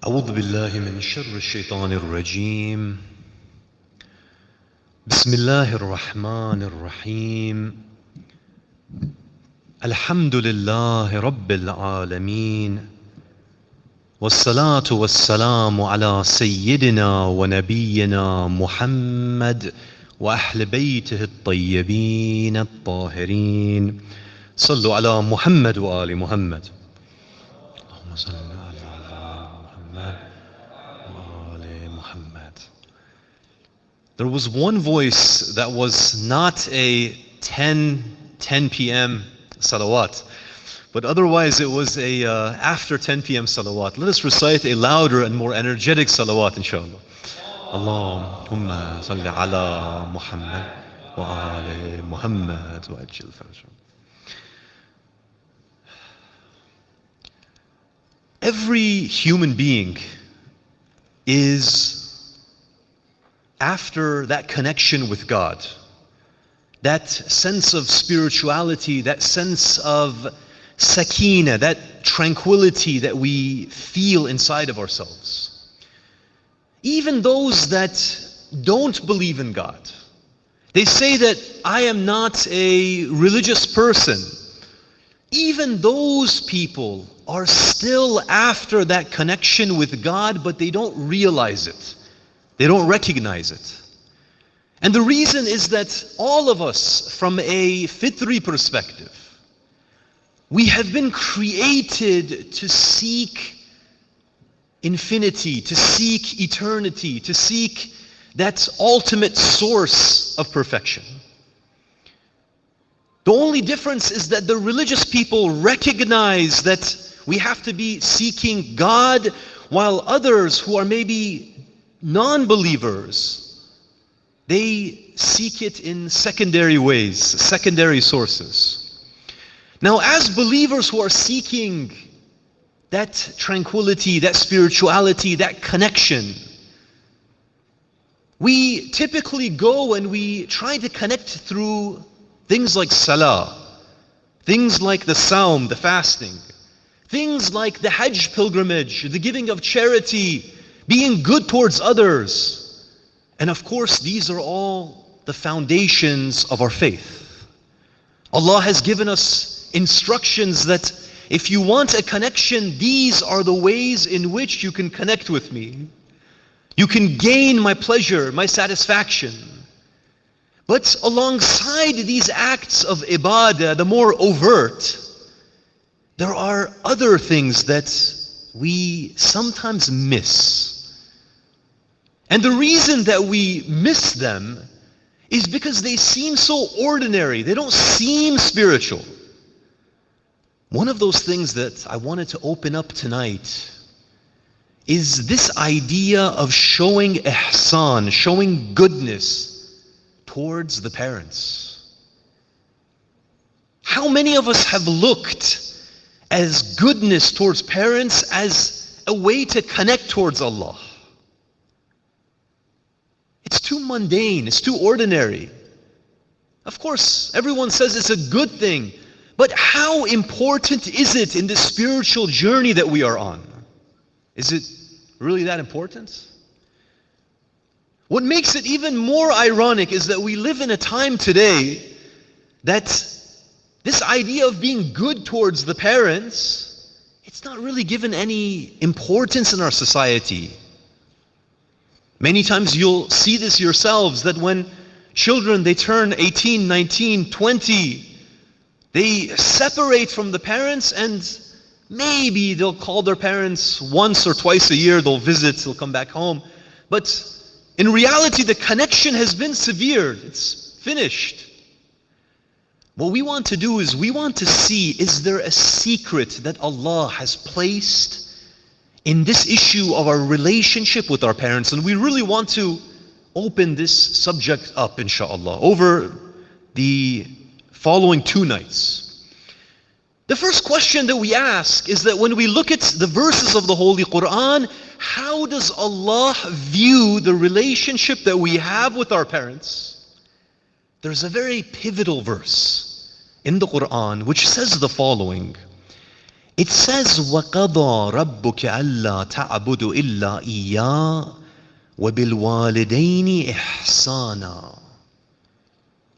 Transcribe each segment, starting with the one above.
أعوذ بالله من شر الشيطان الرجيم. بسم الله الرحمن الرحيم. الحمد لله رب العالمين، والصلاة والسلام على سيدنا ونبينا محمد وأهل بيته الطيبين الطاهرين. صلوا على محمد وآل محمد. اللهم صل على محمد وآل محمد. There was one voice that was not a 10 p.m. salawat, but otherwise it was a after 10 p.m. salawat. Let us recite a louder and more energetic salawat, inshallah. Allahumma salli ala Muhammad wa ali Muhammad wa ajil farajah. Every human being is after that connection with God, that sense of spirituality, that sense of sakina, that tranquility that we feel inside of ourselves. Even those that don't believe in God, they say that I am not a religious person. Even those people are still after that connection with God, but they don't realize it. They don't recognize it. And the reason is that all of us, from a fitri perspective, we have been created to seek infinity, to seek eternity, to seek that ultimate source of perfection. The only difference is that the religious people recognize that we have to be seeking God, while others who are maybe non-believers, they seek it in secondary ways, secondary sources. Now, as believers who are seeking that tranquility, that spirituality, that connection, we typically go and we try to connect through things like salah, things like the sawm, the fasting, things like the hajj pilgrimage, the giving of charity, being good towards others. And of course, these are all the foundations of our faith. Allah has given us instructions that if you want a connection, these are the ways in which you can connect with me. You can gain my pleasure, my satisfaction. But alongside these acts of ibadah, the more overt, there are other things that we sometimes miss. And the reason that we miss them is because they seem so ordinary. They don't seem spiritual. One of those things that I wanted to open up tonight is this idea of showing ihsan, showing goodness towards the parents. How many of us have looked as goodness towards parents as a way to connect towards Allah? It's too mundane, it's too ordinary. Of course, everyone says it's a good thing, but how important is it in the spiritual journey that we are on? Is it really that important? What makes it even more ironic is that we live in a time today that this idea of being good towards the parents, it's not really given any importance in our society. Many times you'll see this yourselves, that when children, they turn 18, 19, 20, they separate from the parents, and maybe they'll call their parents once or twice a year, they'll visit, they'll come back home. But in reality, the connection has been severed. It's finished. What we want to do is we want to see, is there a secret that Allah has placed in this issue of our relationship with our parents? And we really want to open this subject up, inshallah, over the following 2 nights. The first question that we ask is that when we look at the verses of the Holy Quran, how does Allah view the relationship that we have with our parents? There's a very pivotal verse in the Quran which says the following: It says, وَقَضَى رَبُّكَ أَلَّا تَعْبُدُ إِلَّا إِيَّاهُ وَبِالْوَالِدَيْنِ إِحْسَانًا.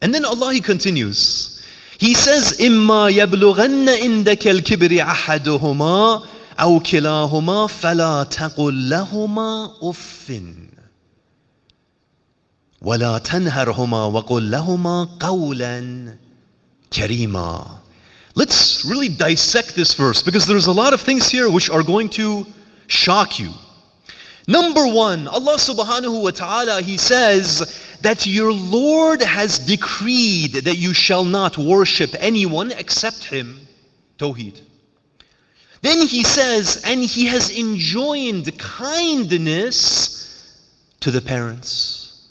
And then Allah, He continues. He says, إِمَّا يَبْلُغَنَّ عِنْدَكَ الْكِبْرِ أَحَدُهُمَا أَوْ كِلَاهُمَا فَلَا تَقُلْ لَهُمَا أُفٍّ وَلَا تَنْهَرْهُمَا وَقُلْ لَهُمَا قَوْلًا كَرِيمًا. Let's really dissect this verse, because there's a lot of things here which are going to shock you. Number one, Allah subhanahu wa ta'ala, He says that your Lord has decreed that you shall not worship anyone except Him. Tawheed. Then He says, and He has enjoined kindness to the parents.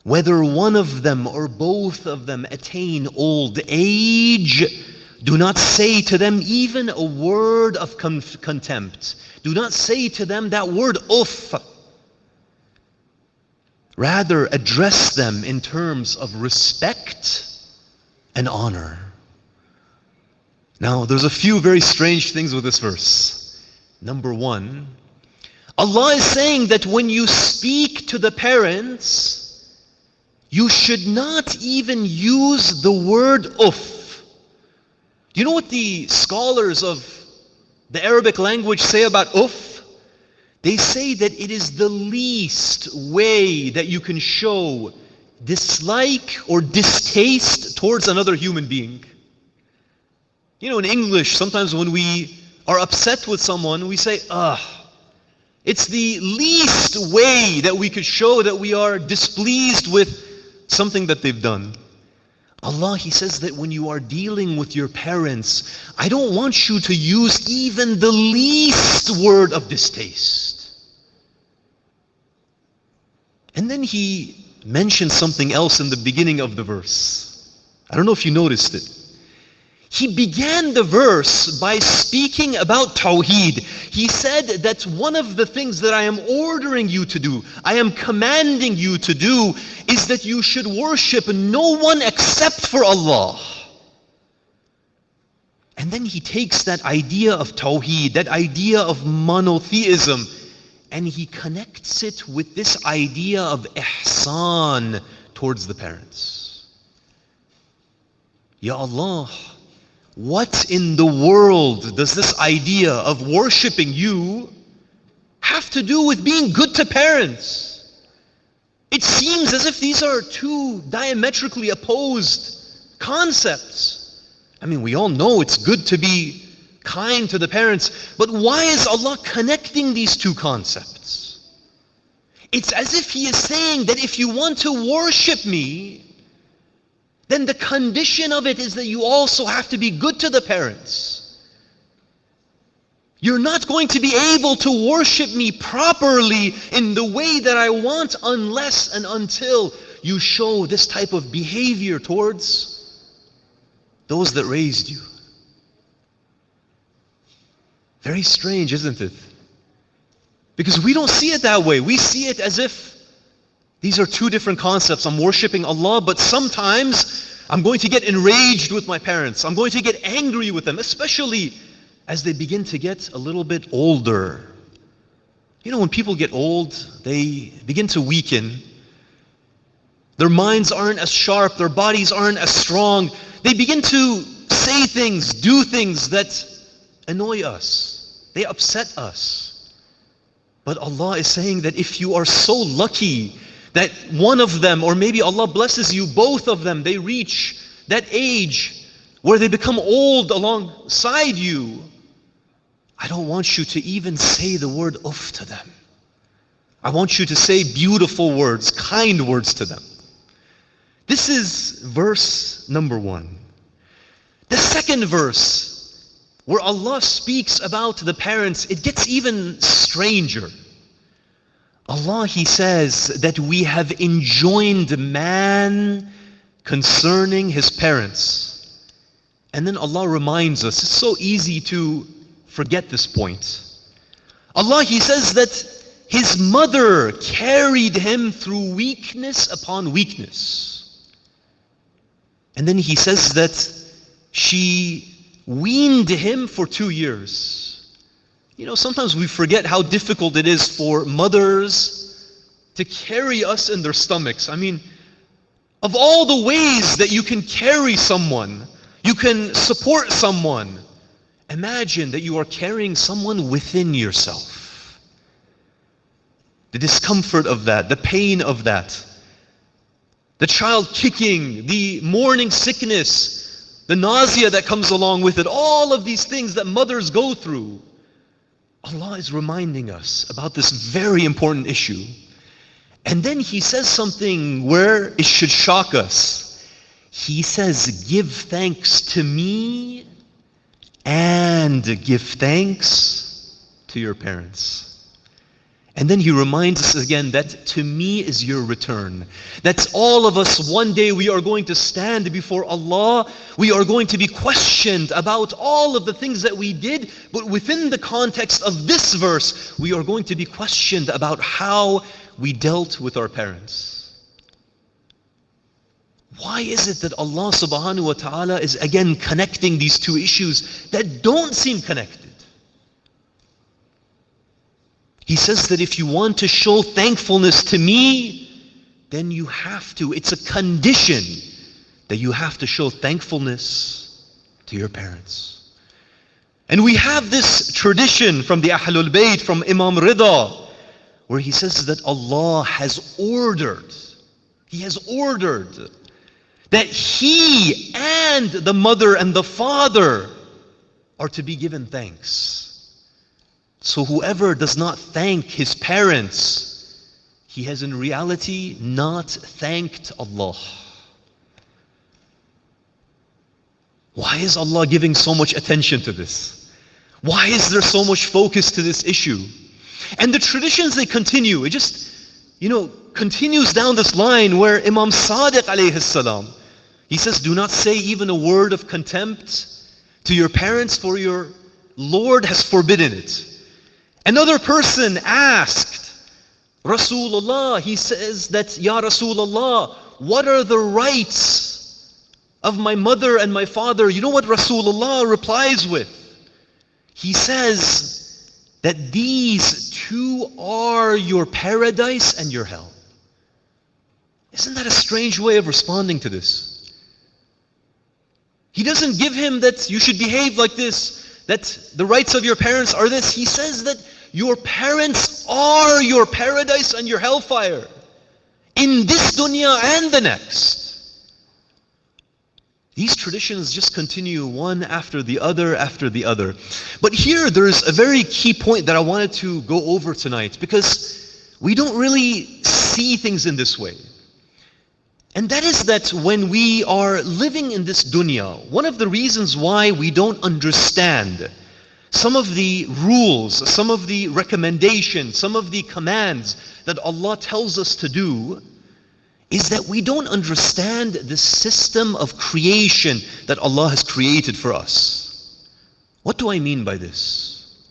Whether one of them or both of them attain old age, do not say to them even a word of contempt. Do not say to them that word uff. Rather, address them in terms of respect and honor. Now, there's a few very strange things with this verse. Number one, Allah is saying that when you speak to the parents, you should not even use the word uff. Do you know what the scholars of the Arabic language say about uff? They say that it is the least way that you can show dislike or distaste towards another human being. You know, in English, sometimes when we are upset with someone, we say, It's the least way that we could show that we are displeased with something that they've done. Allah, He says that when you are dealing with your parents, I don't want you to use even the least word of distaste. And then He mentioned something else in the beginning of the verse. I don't know if you noticed it. He began the verse by speaking about Tawheed. He said that one of the things that I am ordering you to do, I am commanding you to do, is that you should worship no one except for Allah. And then He takes that idea of Tawheed, that idea of monotheism, and He connects it with this idea of ihsan towards the parents. Ya Allah, what in the world does this idea of worshiping you have to do with being good to parents? It seems as if these are two diametrically opposed concepts. I mean, we all know it's good to be kind to the parents, but why is Allah connecting these two concepts? It's as if He is saying that if you want to worship me, then the condition of it is that you also have to be good to the parents. You're not going to be able to worship me properly in the way that I want unless and until you show this type of behavior towards those that raised you. Very strange, isn't it? Because we don't see it that way. We see it as if these are two different concepts. I'm worshiping Allah, but sometimes I'm going to get enraged with my parents. I'm going to get angry with them, especially as they begin to get a little bit older. You know, when people get old, they begin to weaken. Their minds aren't as sharp, their bodies aren't as strong. They begin to say things, do things that annoy us. They upset us. But Allah is saying that if you are so lucky that one of them, or maybe Allah blesses you, both of them, they reach that age where they become old alongside you, I don't want you to even say the word uff to them. I want you to say beautiful words, kind words to them. This is verse number 1. The second verse, where Allah speaks about the parents, it gets even stranger. Allah, He says that we have enjoined man concerning his parents. And then Allah reminds us, it's so easy to forget this point. Allah, He says that his mother carried him through weakness upon weakness. And then He says that she weaned him for 2 years. You know, sometimes we forget how difficult it is for mothers to carry us in their stomachs. I mean, of all the ways that you can carry someone, you can support someone, imagine that you are carrying someone within yourself. The discomfort of that, the pain of that, the child kicking, the morning sickness, the nausea that comes along with it, all of these things that mothers go through. Allah is reminding us about this very important issue. And then He says something where it should shock us. He says, give thanks to me and give thanks to your parents. And then He reminds us again that to me is your return. That's all of us, one day we are going to stand before Allah. We are going to be questioned about all of the things that we did. But within the context of this verse, we are going to be questioned about how we dealt with our parents. Why is it that Allah subhanahu wa ta'ala is again connecting these two issues that don't seem connected? He says that if you want to show thankfulness to me, then you have to. It's a condition that you have to show thankfulness to your parents. And we have this tradition from the Ahlul Bayt, from Imam Rida, where he says that Allah has ordered, He has ordered that He and the mother and the father are to be given thanks. So whoever does not thank his parents, he has in reality not thanked Allah. Why is Allah giving so much attention to this? Why is there so much focus to this issue? And the traditions, they continue. It just, continues down this line where Imam Sadiq alayhi salam, he says, do not say even a word of contempt to your parents, for your Lord has forbidden it. Another person asked Rasulullah, he says that, Ya Rasulullah, what are the rights of my mother and my father? You know what Rasulullah replies with? He says that these two are your paradise and your hell. Isn't that a strange way of responding to this? He doesn't give him that you should behave like this, that the rights of your parents are this. He says that your parents are your paradise and your hellfire in this dunya and the next. These traditions just continue one after the other after the other. But here there's a very key point that I wanted to go over tonight, because we don't really see things in this way. And that is that when we are living in this dunya, one of the reasons why we don't understand some of the rules, some of the recommendations, some of the commands that Allah tells us to do, is that we don't understand the system of creation that Allah has created for us. What do I mean by this?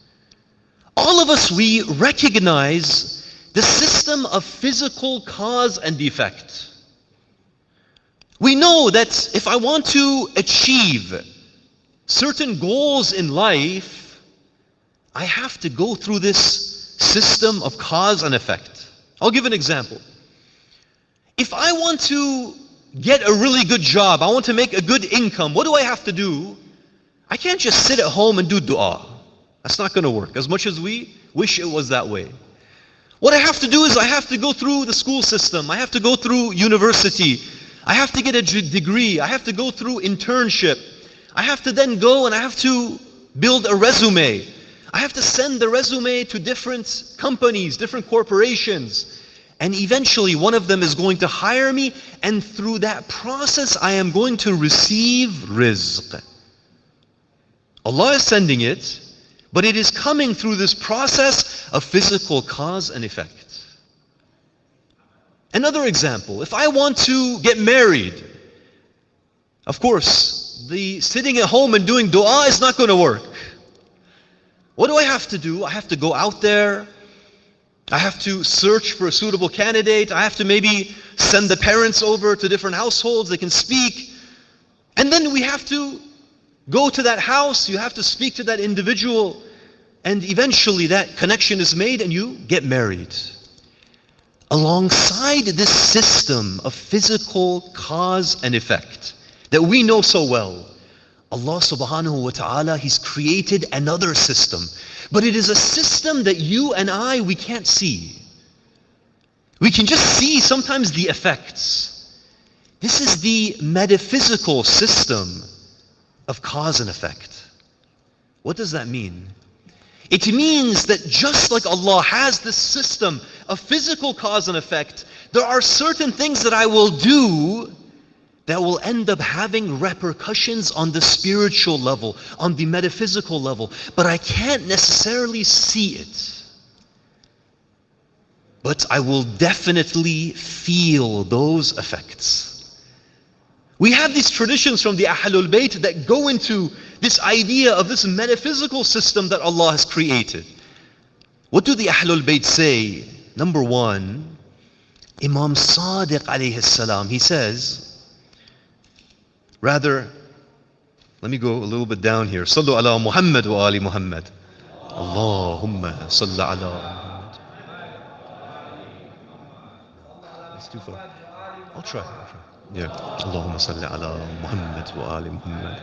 All of us, we recognize the system of physical cause and effect. We know that if I want to achieve certain goals in life, I have to go through this system of cause and effect. I'll give an example. If I want to get a really good job, I want to make a good income, what do I have to do? I can't just sit at home and do dua. That's not going to work, as much as we wish it was that way. What I have to do is I have to go through the school system. I have to go through university. I have to get a degree. I have to go through internship. I have to then go and I have to build a resume. I have to send the resume to different companies, different corporations. And eventually one of them is going to hire me, and through that process I am going to receive rizq. Allah is sending it, but it is coming through this process of physical cause and effect. Another example, if I want to get married, of course, the sitting at home and doing dua is not going to work. What do I have to do? I have to go out there. I have to search for a suitable candidate. I have to maybe send the parents over to different households. They can speak. And then we have to go to that house, you have to speak to that individual, and eventually that connection is made and you get married. Alongside this system of physical cause and effect that we know so well, Allah subhanahu wa ta'ala, He's created another system. But it is a system that you and I, we can't see. We can just see sometimes the effects. This is the metaphysical system of cause and effect. What does that mean? It means that just like Allah has this system of physical cause and effect, there are certain things that I will do that will end up having repercussions on the spiritual level, on the metaphysical level, but I can't necessarily see it. But I will definitely feel those effects. We have these traditions from the Ahlul Bayt that go into this idea of this metaphysical system that Allah has created. What do the Ahlul Bayt say? Number one, Imam Sadiq alayhi salam, he says, rather, let me go a little bit down here. Sallu ala Muhammad wa ali Muhammad. Allahumma salli ala Muhammad. That's too far. I'll try. Yeah. Allahumma salli ala Muhammad wa ali Muhammad.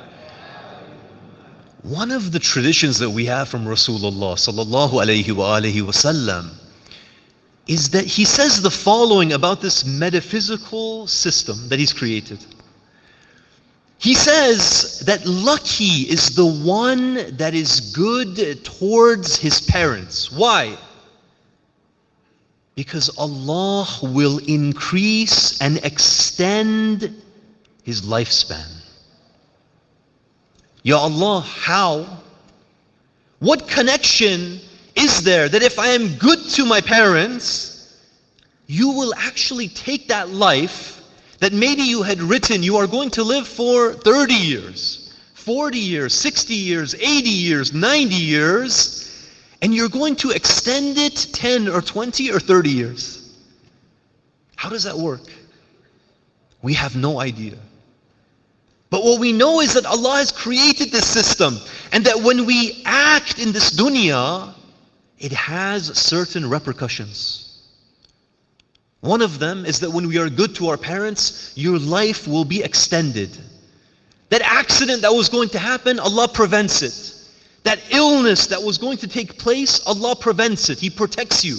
One of the traditions that we have from Rasulullah sallallahu alayhi wa alihi wasallam is that he says the following about this metaphysical system that he's created. He says that lucky is the one that is good towards his parents. Why? Because Allah will increase and extend his lifespan. Ya Allah, how? What connection is there that if I am good to my parents, you will actually take that life that maybe you had written you are going to live for 30 years, 40 years, 60 years, 80 years, 90 years, and you're going to extend it 10 or 20 or 30 years. How does that work? We have no idea. But what we know is that Allah has created this system, and that when we act in this dunya, it has certain repercussions. One of them is that when we are good to our parents, your life will be extended. That accident that was going to happen, Allah prevents it. That illness that was going to take place, Allah prevents it. He protects you.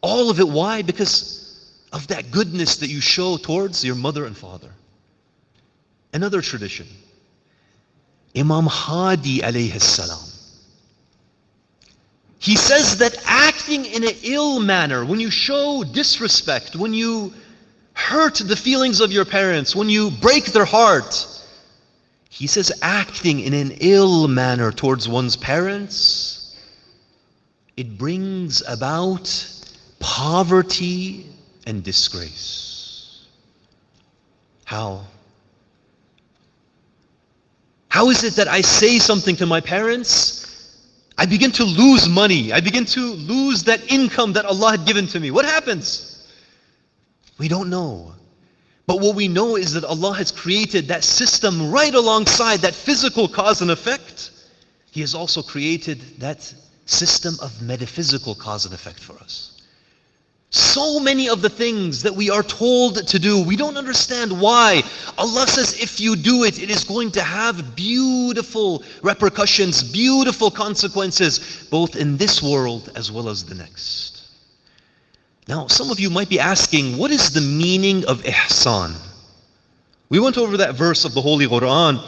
All of it, why? Because of that goodness that you show towards your mother and father. Another tradition, Imam Hadi alayhi salam, he says that acting in an ill manner, when you show disrespect, when you hurt the feelings of your parents, when you break their heart, he says acting in an ill manner towards one's parents, it brings about poverty and disgrace. How? How is it that I say something to my parents, I begin to lose money, I begin to lose that income that Allah had given to me? What happens? We don't know. But what we know is that Allah has created that system right alongside that physical cause and effect. He has also created that system of metaphysical cause and effect for us. So many of the things that we are told to do, we don't understand why. Allah says if you do it, it is going to have beautiful repercussions, beautiful consequences, both in this world as well as the next. Now, some of you might be asking, what is the meaning of ihsan? We went over that verse of the Holy Quran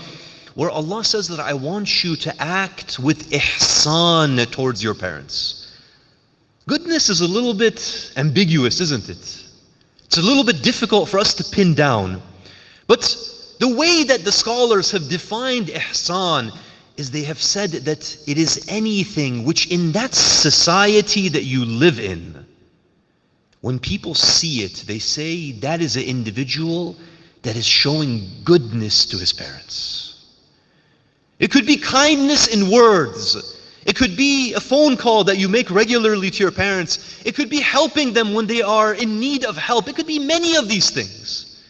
where Allah says that I want you to act with ihsan towards your parents. Goodness is a little bit ambiguous, isn't it? It's a little bit difficult for us to pin down. But the way that the scholars have defined ihsan is they have said that it is anything which in that society that you live in, when people see it, they say that is an individual that is showing goodness to his parents. It could be kindness in words. It could be a phone call that you make regularly to your parents. It could be helping them when they are in need of help. It could be many of these things.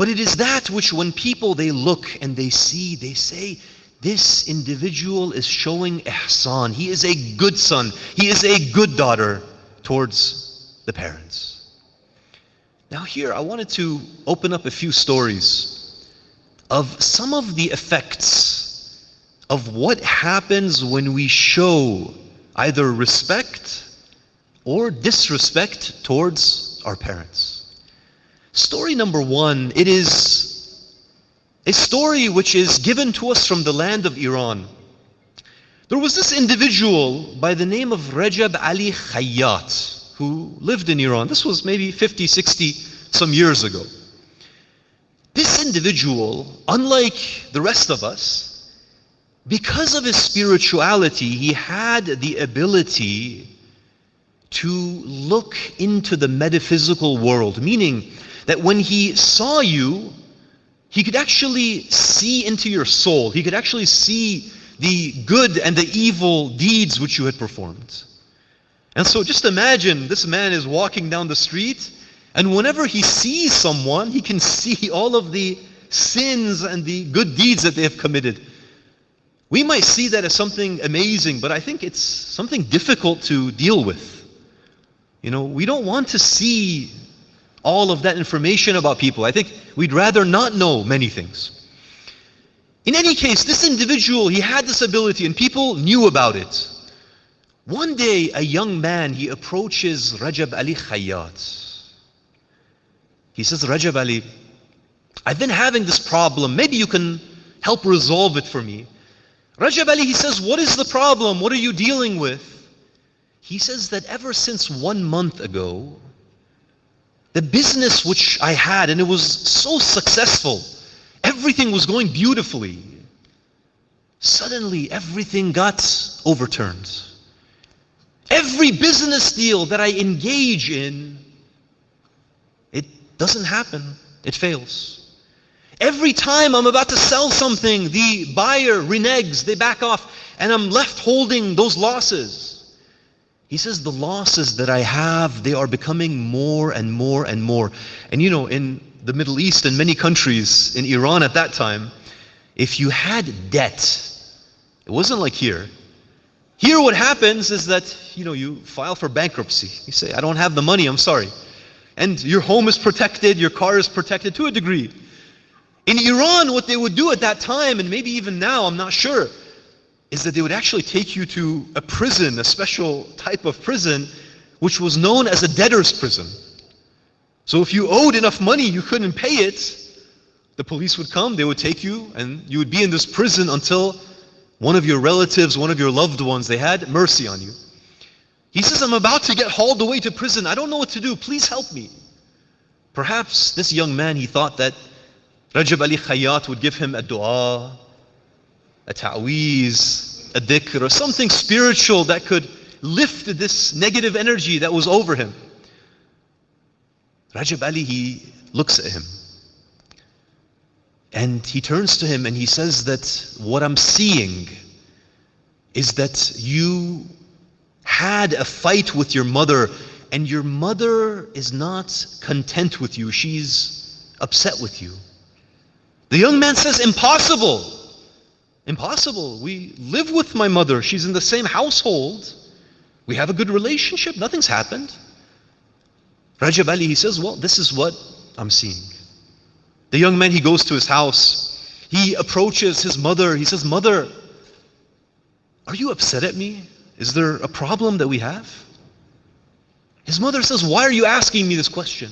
But it is that which when people they look and they see, they say, this individual is showing ihsan. He is a good son. He is a good daughter towards the parents. Now here I wanted to open up a few stories of some of the effects of what happens when we show either respect or disrespect towards our parents. Story number one, it is a story which is given to us from the land of Iran. There was this individual by the name of Rajab Ali Khayyat who lived in Iran. This was maybe 50, 60 some years ago. This individual, unlike the rest of us, because of his spirituality, he had the ability to look into the metaphysical world, meaning that when he saw you, he could actually see into your soul. He could actually see the good and the evil deeds which you had performed. And so just imagine this man is walking down the street, and whenever he sees someone, he can see all of the sins and the good deeds that they have committed. We might see that as something amazing, but I think it's something difficult to deal with. You know, we don't want to see all of that information about people. I think we'd rather not know many things. In any case, this individual, he had this ability and people knew about it. One day, a young man, he approaches Rajab Ali Khayyat. He says, Rajab Ali, I've been having this problem. Maybe you can help resolve it for me. Rajab Ali, he says, what is the problem? What are you dealing with? He says that ever since 1 month ago, the business which I had, and it was so successful, everything was going beautifully. Suddenly, everything got overturned. Every business deal that I engage in, it doesn't happen. It fails. Every time I'm about to sell something, the buyer reneges, they back off, and I'm left holding those losses. He says, the losses that I have, they are becoming more and more and more. And you know, in the Middle East and many countries, in Iran at that time, if you had debt, it wasn't like here. Here what happens is that, you know, you file for bankruptcy. You say, I don't have the money, I'm sorry. And your home is protected, your car is protected to a degree. In Iran, what they would do at that time, and maybe even now, I'm not sure, is that they would actually take you to a prison, a special type of prison, which was known as a debtor's prison. So if you owed enough money, you couldn't pay it, the police would come, they would take you, and you would be in this prison until one of your relatives, one of your loved ones, they had mercy on you. He says, I'm about to get hauled away to prison. I don't know what to do. Please help me. Perhaps this young man, he thought that Rajab Ali Khayyat would give him a dua, a ta'weez, a dhikr, or something spiritual that could lift this negative energy that was over him. Rajab Ali, he looks at him. And he turns to him and he says that what I'm seeing is that you had a fight with your mother and your mother is not content with you. She's upset with you. The young man says, impossible. Impossible. We live with my mother. She's in the same household. We have a good relationship. Nothing's happened. Rajab Ali, he says, well, this is what I'm seeing. The young man, he goes to his house. He approaches his mother. He says, Mother, are you upset at me? Is there a problem that we have? His mother says, why are you asking me this question?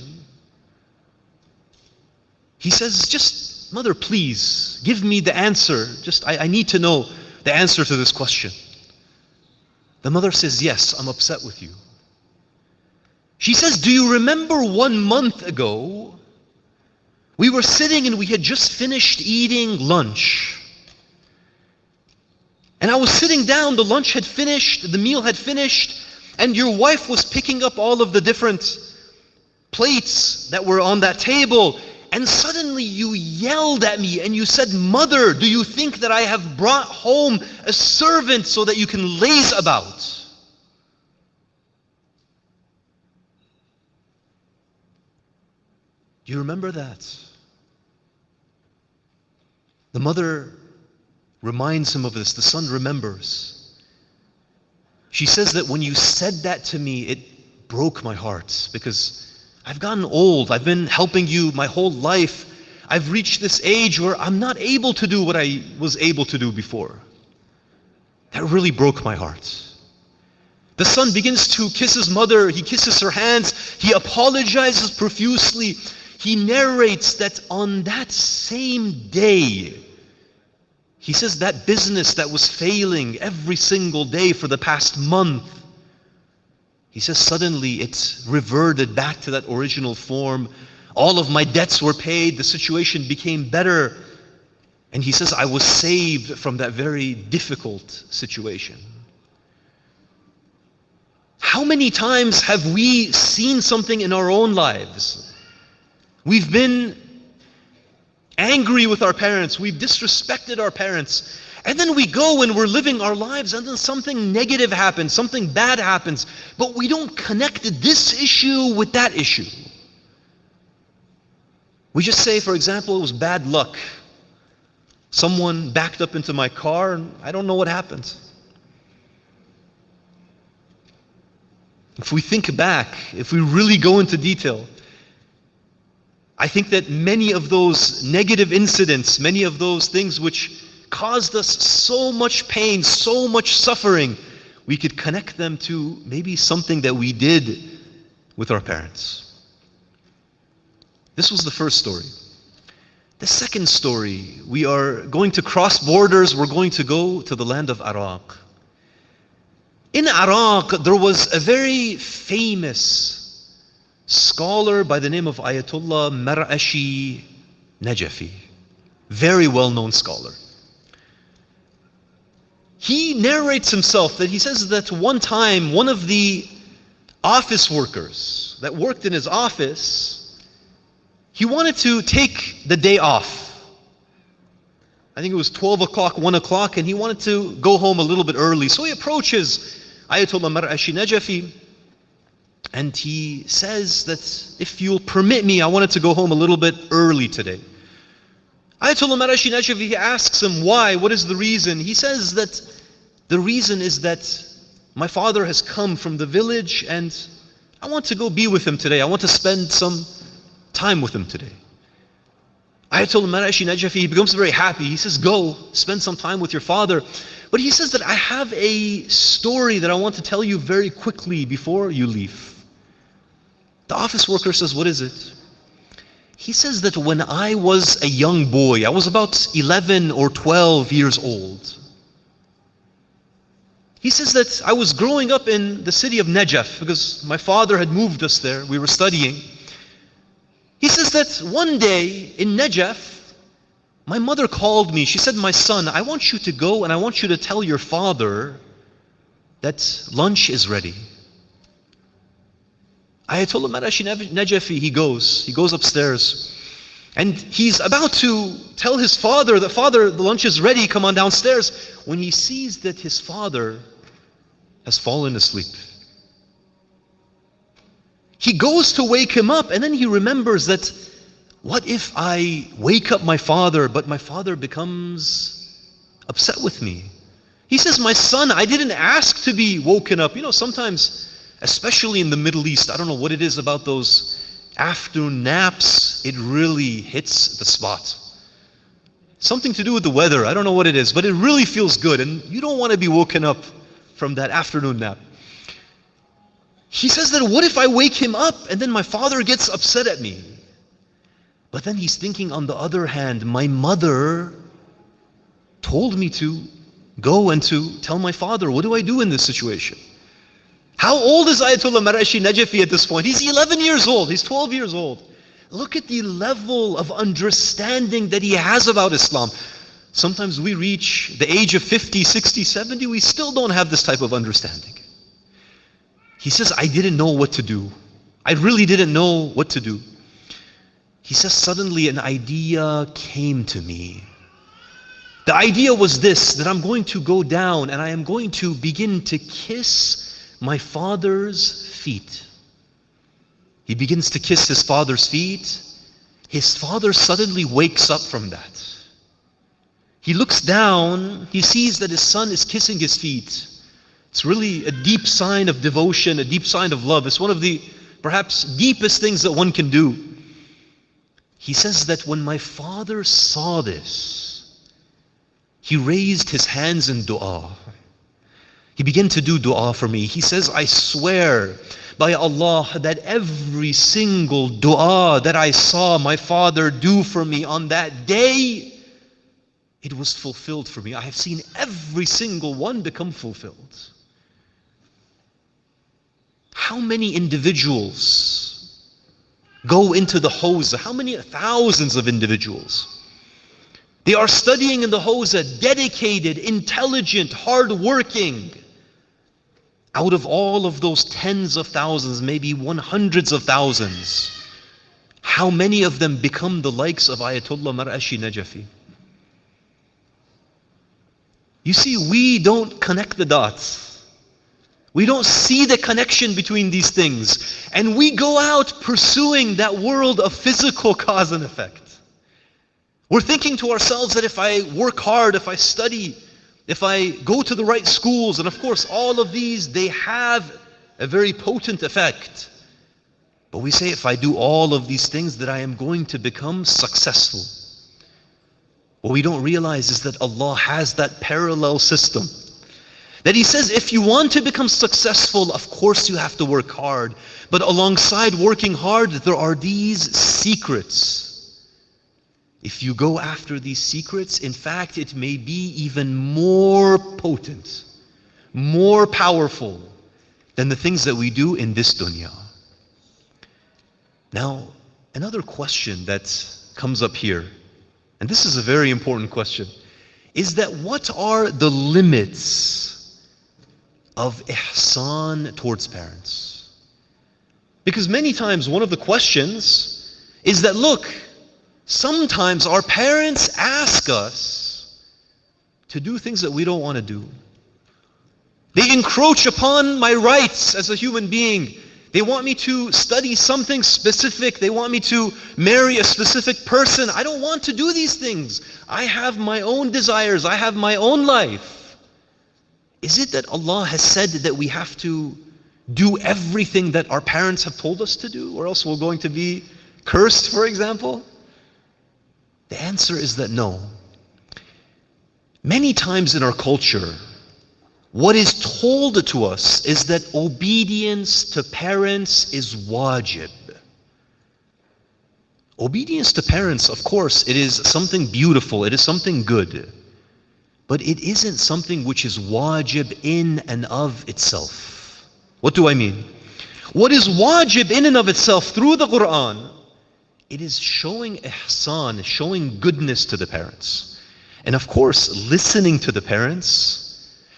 He says, just, Mother, please, give me the answer. I need to know the answer to this question. The mother says, yes, I'm upset with you. She says, do you remember 1 month ago, we were sitting and we had just finished eating lunch. And I was sitting down, the lunch had finished, the meal had finished, and your wife was picking up all of the different plates that were on that table. And suddenly you yelled at me and you said, Mother, do you think that I have brought home a servant so that you can laze about? Do you remember that? The mother reminds him of this. The son remembers. She says that when you said that to me, it broke my heart because I've gotten old. I've been helping you my whole life. I've reached this age where I'm not able to do what I was able to do before. That really broke my heart. The son begins to kiss his mother. He kisses her hands. He apologizes profusely. He narrates that on that same day, he says that business that was failing every single day for the past month, he says suddenly it reverted back to that original form. All of my debts were paid. The situation became better. And he says, I was saved from that very difficult situation. How many times have we seen something in our own lives? We've been angry with our parents. We've disrespected our parents. And then we go and we're living our lives and then something negative happens, something bad happens. But we don't connect this issue with that issue. We just say, for example, it was bad luck. Someone backed up into my car and I don't know what happened. If we think back, if we really go into detail, I think that many of those negative incidents, many of those things which caused us so much pain, so much suffering, we could connect them to maybe something that we did with our parents. This was the first story. The second story, we are going to cross borders. We're going to go to the land of Iraq. In Iraq, there was a very famous scholar by the name of Ayatollah Mar'ashi Najafi. Very well-known scholar. He narrates himself that he says that one time, one of the office workers that worked in his office, he wanted to take the day off. I think it was 12 o'clock, 1 o'clock, and he wanted to go home a little bit early. So he approaches Ayatollah Mar'ashi Najafi, and he says that if you'll permit me, I wanted to go home a little bit early today. Ayatollah Mar'ashi Najafi asks him why, what is the reason? He says that the reason is that my father has come from the village and I want to go be with him today. I want to spend some time with him today. Ayatollah Mar'ashi Najafi, he becomes very happy. He says, go, spend some time with your father. But he says that I have a story that I want to tell you very quickly before you leave. The office worker says, what is it? He says that when I was a young boy, I was about 11 or 12 years old. He says that I was growing up in the city of Najaf because my father had moved us there. We were studying. He says that one day in Najaf, my mother called me. She said, my son, I want you to go and I want you to tell your father that lunch is ready. Ayatollah Mar'ashi Najafi, he goes upstairs. And he's about to tell his father that, Father, the lunch is ready, come on downstairs. When he sees that his father has fallen asleep. He goes to wake him up and then he remembers that, what if I wake up my father, but my father becomes upset with me? He says, my son, I didn't ask to be woken up. You know, sometimes, especially in the Middle East, I don't know what it is about those afternoon naps, it really hits the spot. Something to do with the weather, I don't know what it is, but it really feels good and you don't want to be woken up from that afternoon nap. He says that, what if I wake him up and then my father gets upset at me? But then he's thinking, on the other hand, my mother told me to go and to tell my father, what do I do in this situation? How old is Ayatollah Mar'ashi Najafi at this point? He's 11 years old, he's 12 years old. Look at the level of understanding that he has about Islam. Sometimes we reach the age of 50, 60, 70, we still don't have this type of understanding. He says, I didn't know what to do. I really didn't know what to do. He says, suddenly an idea came to me. The idea was this, that I'm going to go down and I am going to begin to kiss my father's feet. He begins to kiss his father's feet. His father suddenly wakes up from that. He looks down, he sees that his son is kissing his feet. It's really a deep sign of devotion, a deep sign of love. It's one of the perhaps deepest things that one can do. He says that when my father saw this, he raised his hands in dua. He began to do dua for me. He says, I swear by Allah that every single dua that I saw my father do for me on that day, it was fulfilled for me. I have seen every single one become fulfilled. How many individuals go into the Hawza? How many thousands of individuals? They are studying in the Hawza, dedicated, intelligent, hardworking. Out of all of those tens of thousands, maybe hundreds of thousands, how many of them become the likes of Ayatollah Mar'ashi Najafi? You see, we don't connect the dots. We don't see the connection between these things. And we go out pursuing that world of physical cause and effect. We're thinking to ourselves that if I work hard, if I study, if I go to the right schools, and of course all of these, they have a very potent effect. But we say if I do all of these things that I am going to become successful. What we don't realize is that Allah has that parallel system. That He says if you want to become successful, of course you have to work hard. But alongside working hard, there are these secrets. If you go after these secrets, in fact, it may be even more potent, more powerful than the things that we do in this dunya. Now, another question that comes up here, and this is a very important question, is that what are the limits of ihsan towards parents? Because many times one of the questions is that, look, sometimes our parents ask us to do things that we don't want to do. They encroach upon my rights as a human being. They want me to study something specific. They want me to marry a specific person. I don't want to do these things. I have my own desires. I have my own life. Is it that Allah has said that we have to do everything that our parents have told us to do, or else we're going to be cursed, for example? The answer is that no. Many times in our culture, what is told to us is that obedience to parents is wajib. Obedience to parents, of course, it is something beautiful, it is something good. But it isn't something which is wajib in and of itself. What do I mean? What is wajib in and of itself through the Quran, it is showing ihsan, showing goodness to the parents. And of course, listening to the parents,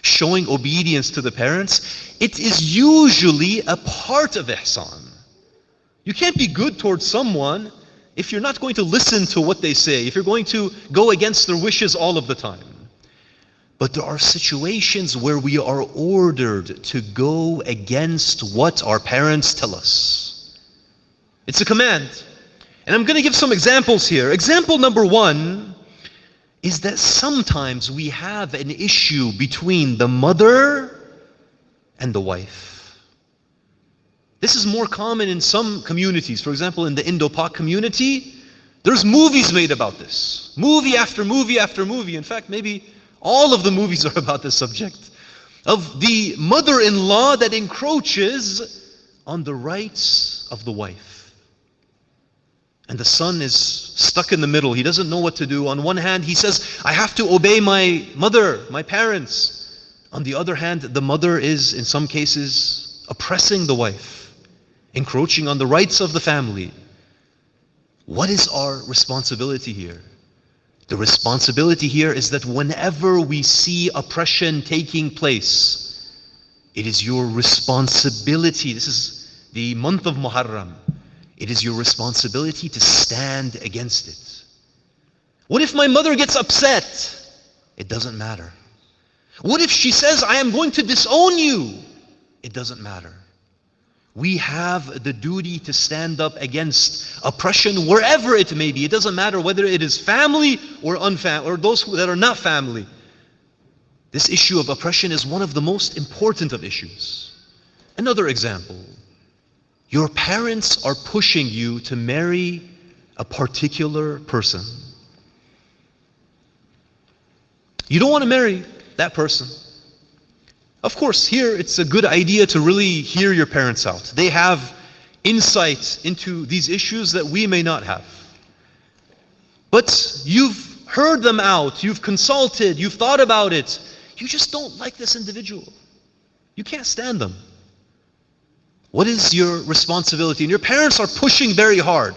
showing obedience to the parents, it is usually a part of ihsan. You can't be good towards someone if you're not going to listen to what they say, if you're going to go against their wishes all of the time. But there are situations where we are ordered to go against what our parents tell us. It's a command. And I'm going to give some examples here. Example number one is that sometimes we have an issue between the mother and the wife. This is more common in some communities. For example, in the Indo-Pak community, there's movies made about this. Movie after movie after movie. In fact, maybe all of the movies are about this subject. Of the mother-in-law that encroaches on the rights of the wife. And the son is stuck in the middle. He doesn't know what to do. On one hand, he says, I have to obey my mother, my parents. On the other hand, the mother is, in some cases, oppressing the wife, encroaching on the rights of the family. What is our responsibility here? The responsibility here is that whenever we see oppression taking place, it is your responsibility. This is the month of Muharram. It is your responsibility to stand against it. What if my mother gets upset? It doesn't matter. What if she says, I am going to disown you? It doesn't matter. We have the duty to stand up against oppression wherever it may be. It doesn't matter whether it is family or or those that are not family. This issue of oppression is one of the most important of issues. Another example. Your parents are pushing you to marry a particular person. You don't want to marry that person. Of course, here it's a good idea to really hear your parents out. They have insight into these issues that we may not have. But you've heard them out, you've consulted, you've thought about it. You just don't like this individual. You can't stand them. What is your responsibility? And your parents are pushing very hard.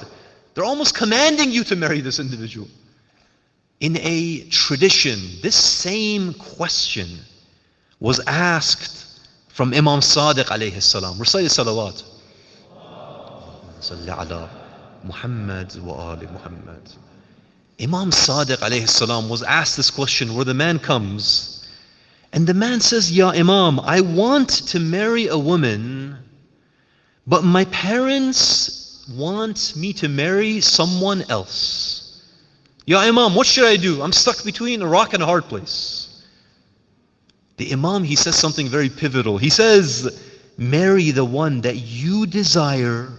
They're almost commanding you to marry this individual. In a tradition, this same question was asked from Imam Sadiq alayhi salam. Recite salawat. Salli ala Muhammad wa ali Muhammad. Imam Sadiq alayhi salam was asked this question where the man comes and the man says, Ya Imam, I want to marry a woman, but my parents want me to marry someone else. Ya Imam, what should I do? I'm stuck between a rock and a hard place. The Imam, he says something very pivotal. He says, marry the one that you desire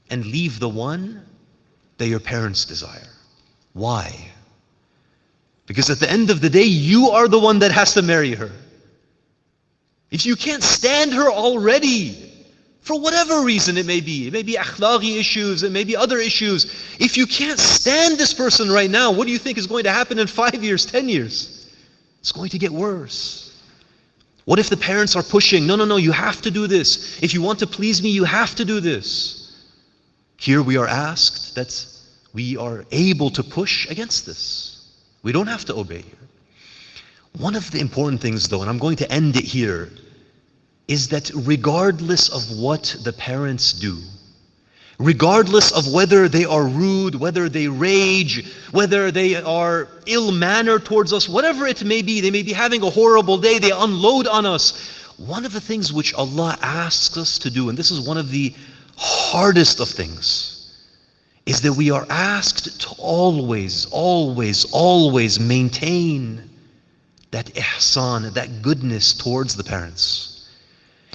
and leave the one that your parents desire. Why? Because at the end of the day, you are the one that has to marry her. If you can't stand her already, for whatever reason it may be akhlaqi issues, it may be other issues. If you can't stand this person right now, what do you think is going to happen in 5 years, 10 years? It's going to get worse. What if the parents are pushing, no, you have to do this. If you want to please me, you have to do this. Here we are asked that we are able to push against this. We don't have to obey here. One of the important things though, and I'm going to end it here, is that regardless of what the parents do, regardless of whether they are rude, whether they rage, whether they are ill-mannered towards us, whatever it may be, they may be having a horrible day, they unload on us. One of the things which Allah asks us to do, and this is one of the hardest of things, is that we are asked to always maintain that ihsan, that goodness towards the parents.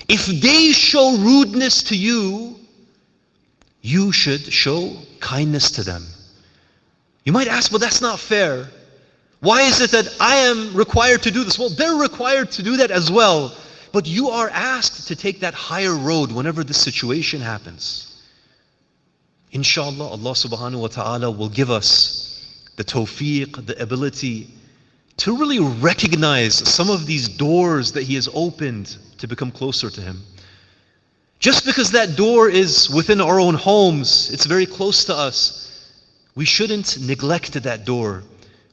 If they show rudeness to you, you should show kindness to them. You might ask, but that's not fair. Why is it that I am required to do this? Well, they're required to do that as well. But you are asked to take that higher road whenever this situation happens. Inshallah, Allah subhanahu wa ta'ala will give us the tawfiq, the ability to really recognize some of these doors that He has opened to become closer to Him. Just because that door is within our own homes, it's very close to us, we shouldn't neglect that door.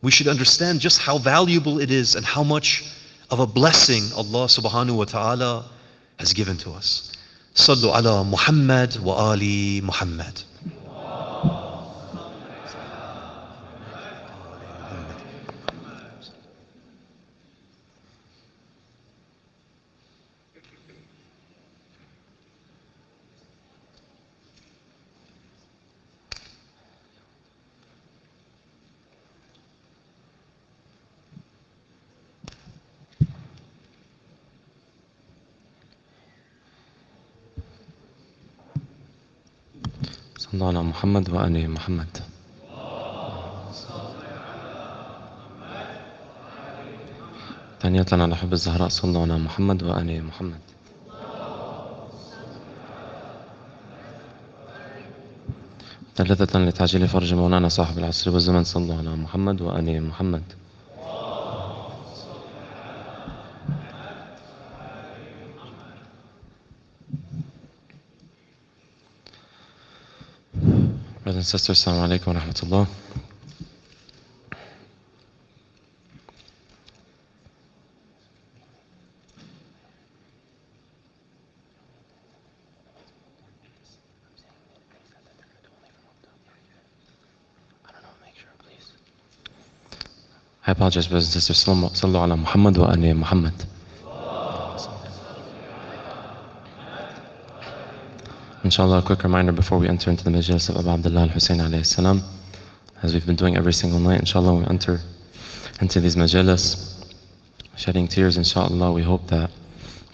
We should understand just how valuable it is and how much of a blessing Allah subhanahu wa ta'ala has given to us. Sallu ala Muhammad wa ali Muhammad. صلوا على محمد وآل محمد. ثانية على حب الزهراء صلوا على محمد وآل محمد. ثالثة لتعجيل فرج مولانا صاحب العصر والزمن صلوا على محمد وآل محمد. Brothers and sisters, assalamu alaikum wa rahmatullah. I apologize, brothers and sisters. Sallu ala Muhammad wa ali Muhammad. Inshallah, a quick reminder before we enter into the majlis of Abu Abdullah al-Hussein alayhi salam. As we've been doing every single night, inshallah, we enter into these majalis, shedding tears, inshallah. We hope that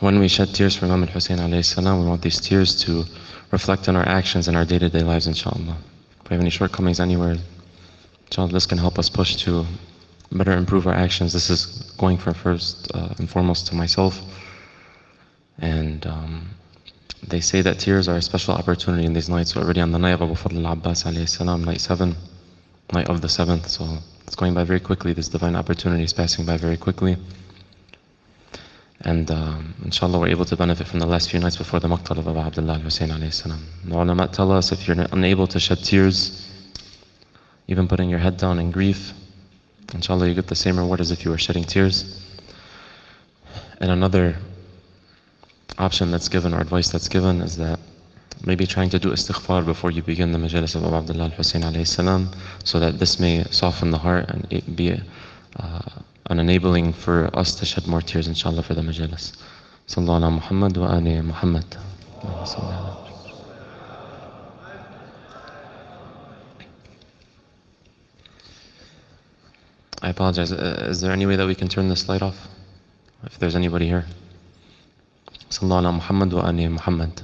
when we shed tears for Imam al-Hussein alayhi salam, we want these tears to reflect on our actions in our day-to-day lives, inshallah. If we have any shortcomings anywhere, inshallah, this can help us push to better improve our actions. This is going for first and foremost to myself. And they say that tears are a special opportunity in these nights. We're already on the night of Abu Fadl al-Abbas alayhi salam, night 7, night of the 7th. So it's going by very quickly. This divine opportunity is passing by very quickly. And inshallah, we're able to benefit from the last few nights before the maqtal of Abu Abdullah al-Hussein alayhi salam. The ulama tell us if you're unable to shed tears, even putting your head down in grief, inshallah, you get the same reward as if you were shedding tears. And another option that's given, or advice that's given, is that maybe trying to do istighfar before you begin the majalis of Abu Abdullah al-Hussein alayhi salam, so that this may soften the heart and it be an enabling for us to shed more tears, inshallah, for the majalis. Sallallahu ala Muhammad wa ali Muhammad. I apologize. Is there any way that we can turn this light off? If there's anybody here. Sallallahu ala Muhammad wa ali Muhammad.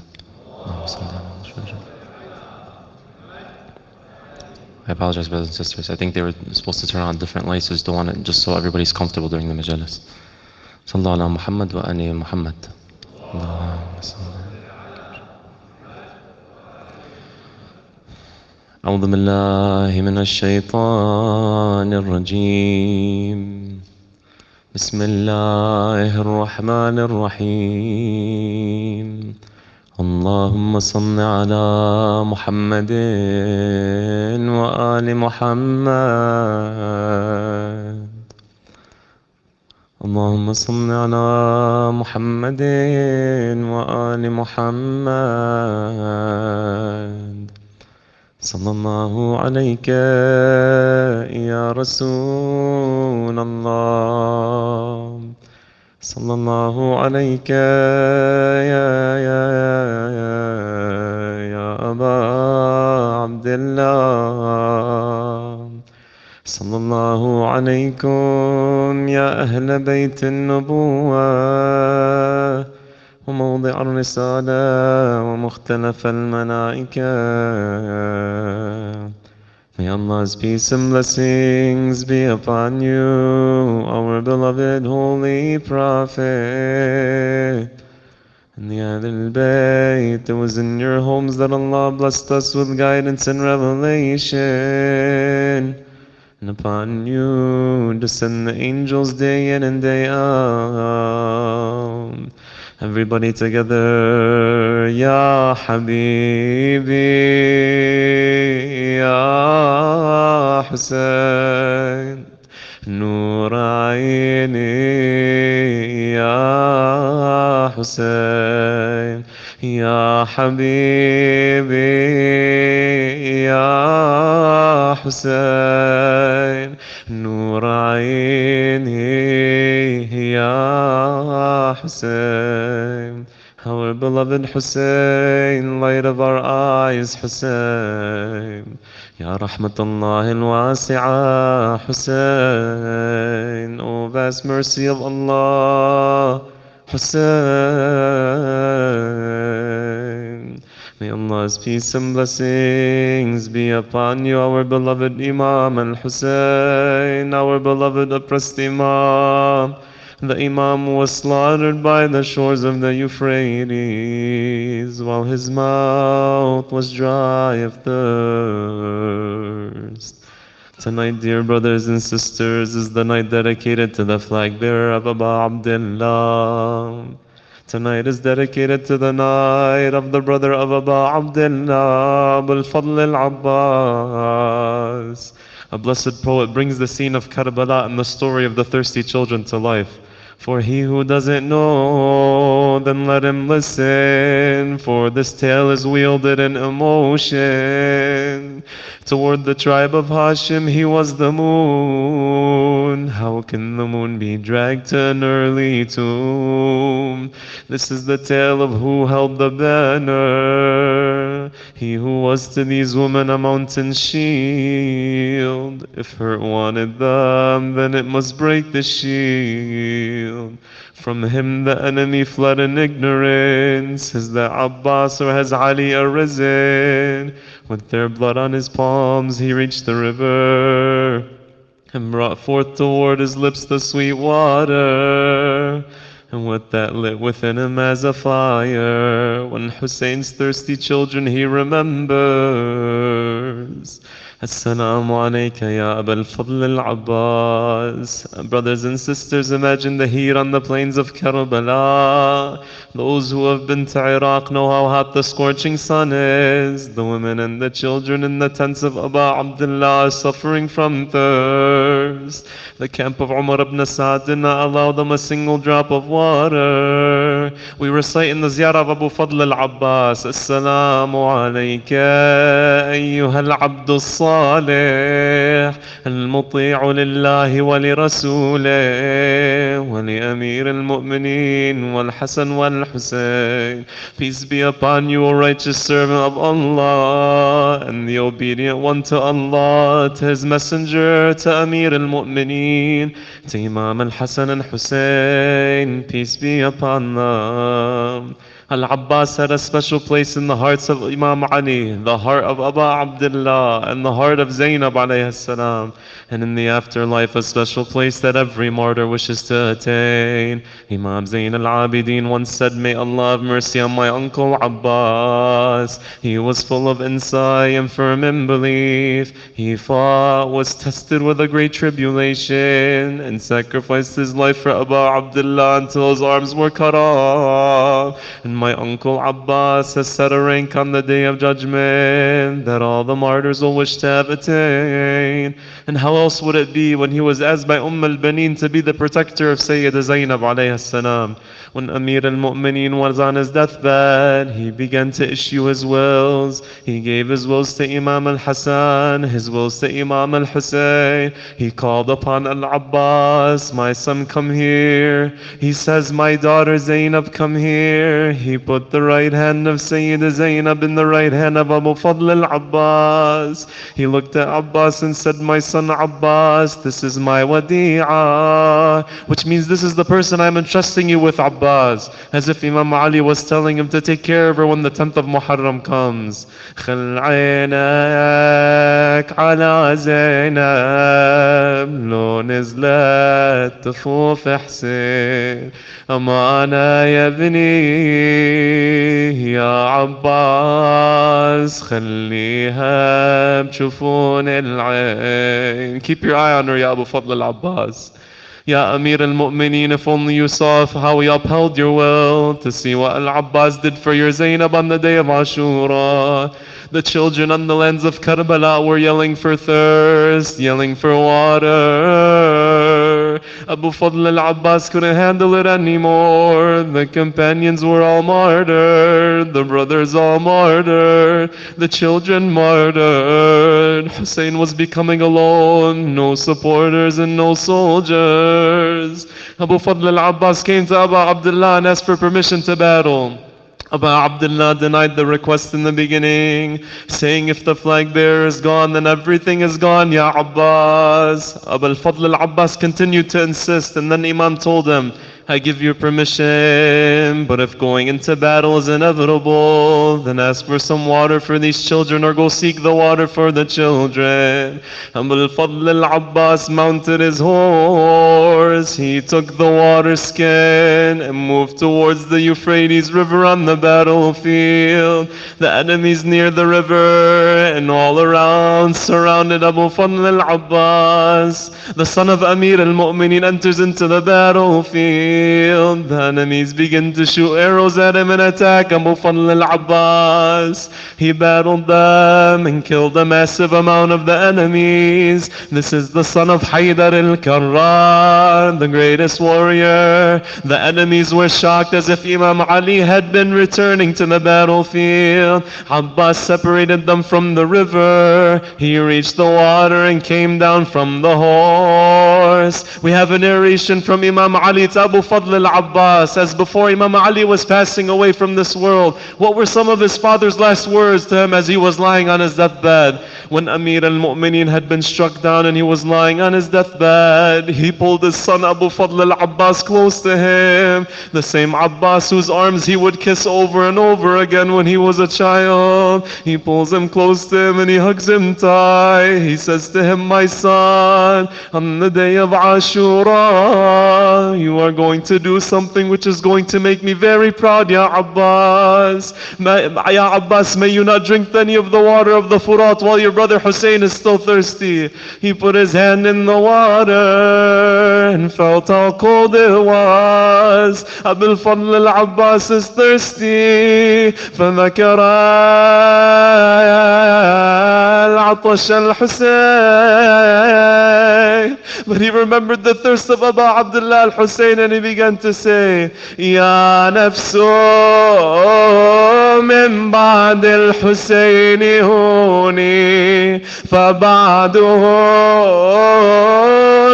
I apologize, brothers and sisters. I think they were supposed to turn on different lights. I just don't want it, just so everybody's comfortable during the majalis. Sallallahu ala Muhammad wa ali Muhammad. أعوذ بالله من الشيطان الرجيم. بسم الله الرحمن الرحيم. اللهم صل على محمد وآل محمد. اللهم صل على محمد وآل محمد. صلى الله عليك يا رسول الله. صلى الله عليك يا أبا عبد الله. صلى الله عليكم يا أهل بيت النبوة وموضع الرسالة ومختلف الملائكة. May Allah's peace and blessings be upon you, our beloved Holy Prophet, and the Ahlul Bayt. It was in your homes that Allah blessed us with guidance and revelation. And upon you descend the angels day in and day out. Everybody together, Ya Habibi, Ya Hussein, Nur Aini, Ya Hussein, Ya Habibi, Ya Hussein, Nur Aini, Ya Hussein. Our beloved Hussein, light of our eyes, Hussein. Ya Rahmatullah al-Wasi'ah, Hussein. O vast mercy of Allah, Hussein. May Allah's peace and blessings be upon you, our beloved Imam al-Hussein, our beloved oppressed Imam. The Imam was slaughtered by the shores of the Euphrates, while his mouth was dry of thirst. Tonight, dear brothers and sisters, is the night dedicated to the flag bearer of Abu Abdullah. Tonight is dedicated to the night of the brother of Abu Abdullah, Abul Fadl al-Abbas. A blessed poet brings the scene of Karbala and the story of the thirsty children to life. For he who doesn't know, then let him listen, for this tale is wielded in emotion. Toward the tribe of Hashim he was the moon. How can the moon be dragged to an early tomb? This is the tale of who held the banner He who was to these women a mountain shield. If hurt wanted them, then it must break the shield. From him the enemy fled in ignorance. Has the Abbas or has Ali arisen? With their blood on his palms he reached the river and brought forth toward his lips the sweet water. And with that lit within him as a fire, when Hussein's thirsty children he remembers. Assalamu alayka ya Abul Fadl al-Abbas. Brothers and sisters, imagine the heat on the plains of Karbala. Those who have been to Iraq know how hot the scorching sun is. The women and the children in the tents of Abu Abdullah are suffering from thirst. The camp of Umar ibn Sa'd did not allow them a single drop of water. We recite in the ziyarah of Abu Fadl al-Abbas, Assalamu alayka ayyuha al-abdu الصالح المطيع لله ولرسوله ولأمير المؤمنين والحسن والحسين. Peace be upon you, O righteous servant of Allah, and the obedient one to Allah, to His Messenger, to Amir al-Mu'mineen, to Imam al-Hasan and Hussein. Peace be upon them. Al-Abbas had a special place in the hearts of Imam Ali, the heart of Abu Abdullah, and the heart of Zainab alayhi salam, and in the afterlife a special place that every martyr wishes to attain. Imam Zain al-Abidin once said, may Allah have mercy on my uncle Abbas. He was full of insight and firm in belief. He fought, was tested with a great tribulation, and sacrificed his life for Abu Abdullah until his arms were cut off. And my uncle Abbas has set a rank on the day of judgment that all the martyrs will wish to have attained. And how else would it be when he was asked by al-Banin to be the protector of Sayyida Zainab alayhi salam? When Amir al-Mu'mineen was on his deathbed, he began to issue his wills. He gave his wills to Imam al-Hasan, his wills to Imam al-Hussein. He called upon al-Abbas, my son, come here. He says, my daughter Zainab, come here. He put the right hand of Sayyida Zainab in the right hand of Abu Fadl al-Abbas. He looked at Abbas and said, my son Abbas, this is my wadi'ah, which means this is the person I'm entrusting you with, Abbas. As if Imam Ali was telling him to take care of her when the 10th of Muharram comes. خل عينك على زينب لو نزلت تفوف حسين أمانة يا ابني يا عباس خليها بشوفون العين. Keep your eye on her, Ya Abu Fadl al-Abbas. Ya Amir al-Mu'mineen, if only you saw how he upheld your will, to see what Al-Abbas did for your Zainab on the day of Ashura. The children on the lands of Karbala were yelling for thirst, yelling for water. Abu Fadl al-Abbas couldn't handle it anymore. The companions were all martyred, the brothers all martyred, the children martyred. Hussein was becoming alone, no supporters and no soldiers. Abu Fadl al-Abbas came to Abu Abdullah and asked for permission to battle. Abu Abdullah denied the request in the beginning, saying if the flag bearer is gone, then everything is gone, Ya Abbas. Abu al-Fadl al-Abbas continued to insist, and then Imam told him, I give you permission, but if going into battle is inevitable, then ask for some water for these children or go seek the water for the children. Abu al-Fadl al-Abbas mounted his horse. He took the water skin and moved towards the Euphrates River on the battlefield. The enemies near the river and all around surrounded Abu Fadl al-Abbas. The son of Amir al-Mu'mineen enters into the battlefield. The enemies begin to shoot arrows at him and attack Abu Fadl al-Abbas. He battled them and killed a massive amount of the enemies. This is the son of Haydar al-Karrar, the greatest warrior. The enemies were shocked as if Imam Ali had been returning to the battlefield. Abbas separated them from the river. He reached the water and came down from the horse. We have a narration from Imam Ali to Abu Fadl al-Abbas, as before Imam Ali was passing away from this world, what were some of his father's last words to him as he was lying on his deathbed? When Amir al-Mu'mineen had been struck down and he was lying on his deathbed, he pulled his son Abu Fadl al-Abbas close to him. The same Abbas whose arms he would kiss over and over again when he was a child. He pulls him close to him and he hugs him tight. He says to him, my son, on the day of Ashura, you are going to do something which is going to make me very proud, Ya Abbas. Ya Abbas, may you not drink any of the water of the Furat while your brother Hussein is still thirsty. He put his hand in the water and felt how cold it was. Abul Fadl al-Abbas is thirsty. فذكر العطش الحسين. But he remembered the thirst of Abu Abdullah al-Hussein and he began to say, يا نفس من بعد الحسين هوني فبعده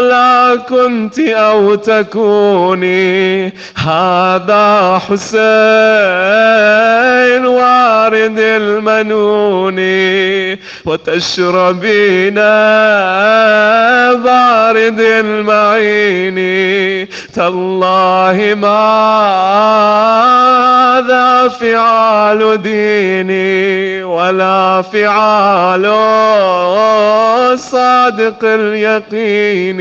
لا كنت أو تكوني هذا حسين وارد المنون وتشربين بارد المعين تالله ماذا فعال ديني ولا فعال صادق اليقين.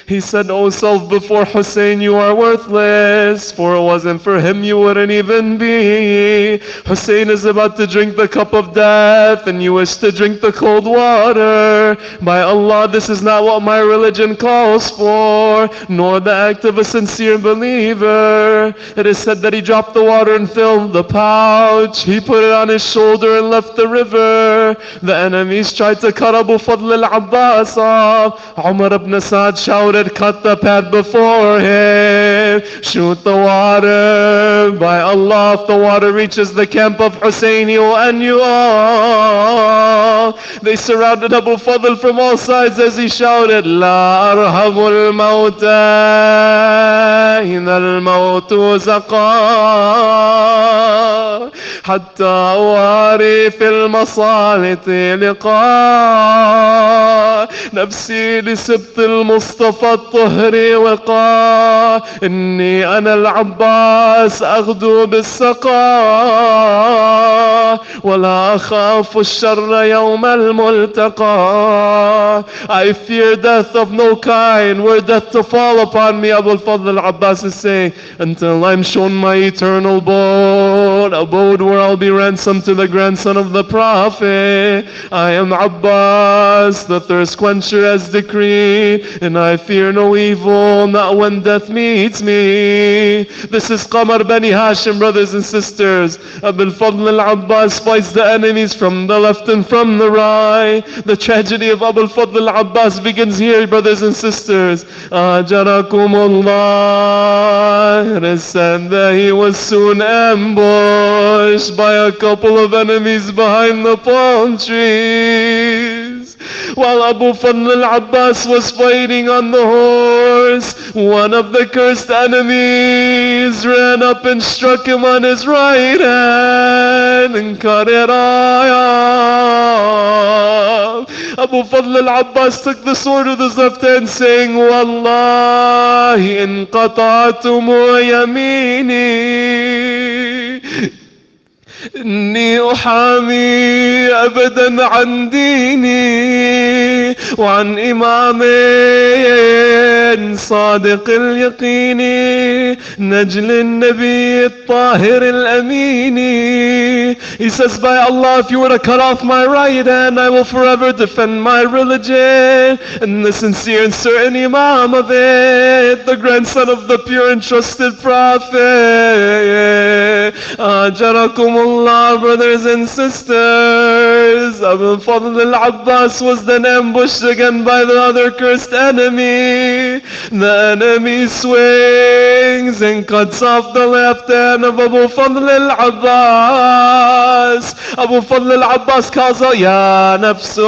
He said, O self, before Hussein you are worthless, for it wasn't for him you wouldn't even be. Hussein is about to drink the cup of death and you wish to drink the cold water. By Allah, this is not what my religion calls for, nor the act of a sincere believer. It is said that he dropped the water and filled the pouch. He put it on his shoulder and left the river. The enemies tried to cut Abu Fadl al-Abbas off. Umar ibn Sa'd shouted, cut the path before him, shoot the water. By Allah, if the water reaches the camp of Hussein, he will end you all. They surrounded Abu Fadl from all sides as he shouted, لا أرحم الموت إذا الموت زقا حتى أواري في المصالة لقاء نفسي لسبط المصطفى الطهري وقا إني أنا العباس أغدو بالسقا ولا أخاف الشر يوم الملتقى. I fear death of no kind, were death to fall upon me, Abu Fadl al-Abbas is saying, until I'm shown my eternal abode where I'll be ransomed to the grandson of the Prophet. I am Abbas, the thirst quencher as decreed, and I fear no evil, not when death meets me. This is Qamar Bani Hashim, brothers and sisters. Abu Fadl al-Abbas fights the enemies from the left and from the right. The tragedy of Abu Fadl al-Abbas begins here, brothers and sisters. Ajarakumullah. It is said that he was soon ambushed by a couple of enemies behind the palm trees. While Abu Fadl al-Abbas was fighting on the horse, one of the cursed enemies ran up and struck him on his right hand and cut it off. Abu Fadl al-Abbas took the sword with his left hand, saying, Wallahi in qata'tum yamini إني أحامي أبدا عن ديني وعن إمام صادق اليقين نجل النبي الطاهر الأمين. He says, by Allah, if you were to cut off my right hand, I will forever defend my religion and the sincere and certain Imam of it, the grandson of the pure and trusted Prophet. Ajarakumullah, brothers and sisters. Abu Fadl al-Abbas was then ambushed again by the other cursed enemy. The enemy swings and cuts off the left hand of Abu Fadl al-Abbas. Abu Fadl al-Abbas calls out, Ya nafsu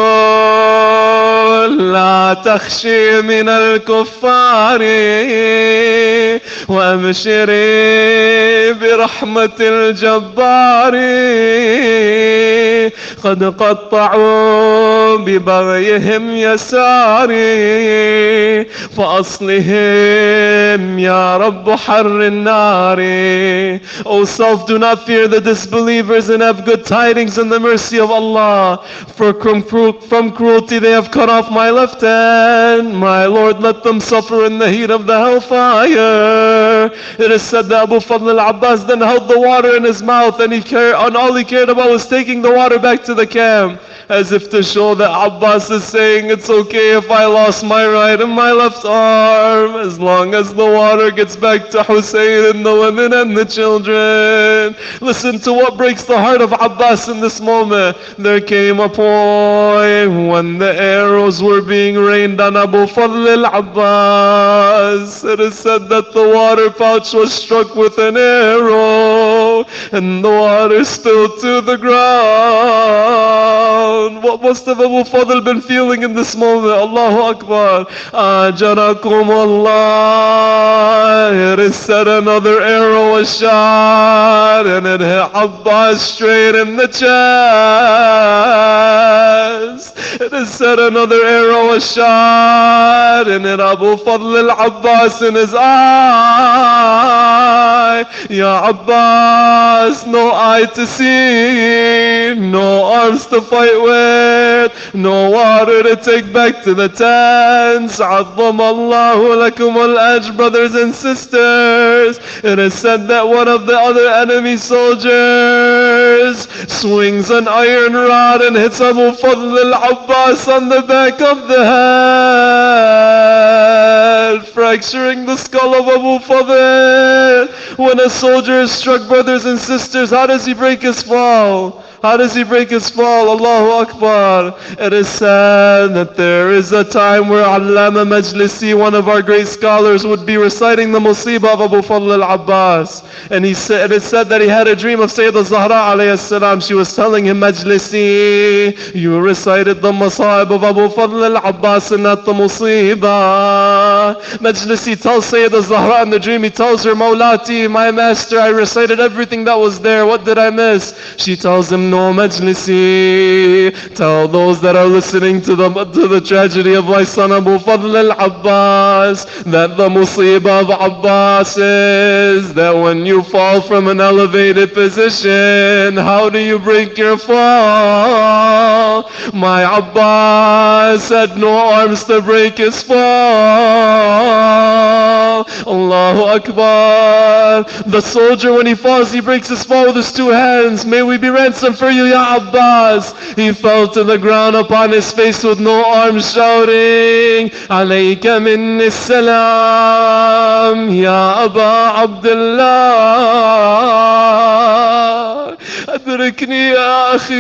la لا تخشي من الكفار وأبشري برحمة الجبار قد قطعوا ببغيهم يساري فأصلهم يا رب حر النار. O self, do not fear the disbelievers and have good tidings in the mercy of Allah. For from cruelty they have cut off my left hand. My Lord, let them suffer in the heat of the hellfire. It is said that Abu Fadl al-Abbas then held the water in his mouth and all he cared about was taking the water back to the camp, as if to show that Abbas is saying, it's okay if I lost my right and my left arm, as long as the water gets back to Hussein and the women and the children. Listen to what breaks the heart of Abbas in this moment. There came a point when the arrows were being rained on Abu Fadl al-Abbas. It is said that the water pouch was struck with an arrow and the water spilled to the ground. What must have Abu Fadl been feeling in this moment? Allahu Akbar. Ajarakum Allah. It is said another arrow was shot and it hit Abbas straight in the chest. It is said another arrow was shot and it Abu Fadl al-Abbas in his eye. Ya Abbas, no eye to see, no arms to fight with, no water to take back to the tents. Azzam Allahu lakum al-ajr, brothers and sisters. It is said that one of the other enemy soldiers swings an iron rod and hits Abu Fadl al-Abbas on the back of the head, fracturing the skull of Abu Fadl. When a soldier is struck, brothers and sisters, how does he break his fall? How does he break his fall? Allahu Akbar. It is said that there is a time where Allama Majlisi, one of our great scholars, would be reciting the musibah of Abu Fadl al-Abbas. And it is said that he had a dream of Sayyidah Zahra alayhi salam. She was telling him, Majlisi, you recited the masaib of Abu Fadl al-Abbas and not the musibah. Majlisi tells Sayyidah Zahra in the dream, he tells her, Mawlati, my master, I recited everything that was there. What did I miss? She tells him, no, Majlisi, tell those that are listening to the tragedy of my son Abu Fadl al-Abbas that the musibah of Abbas is that when you fall from an elevated position, how do you break your fall? My Abbas had no arms to break his fall. Allahu Akbar. The soldier, when he falls, he breaks his fall with his two hands. May we be ransomed for you, Ya Abbas. He fell to the ground upon his face with no arms, shouting, Alayka minni salam, Ya Aba Abdullah. Adrikni ya akhi.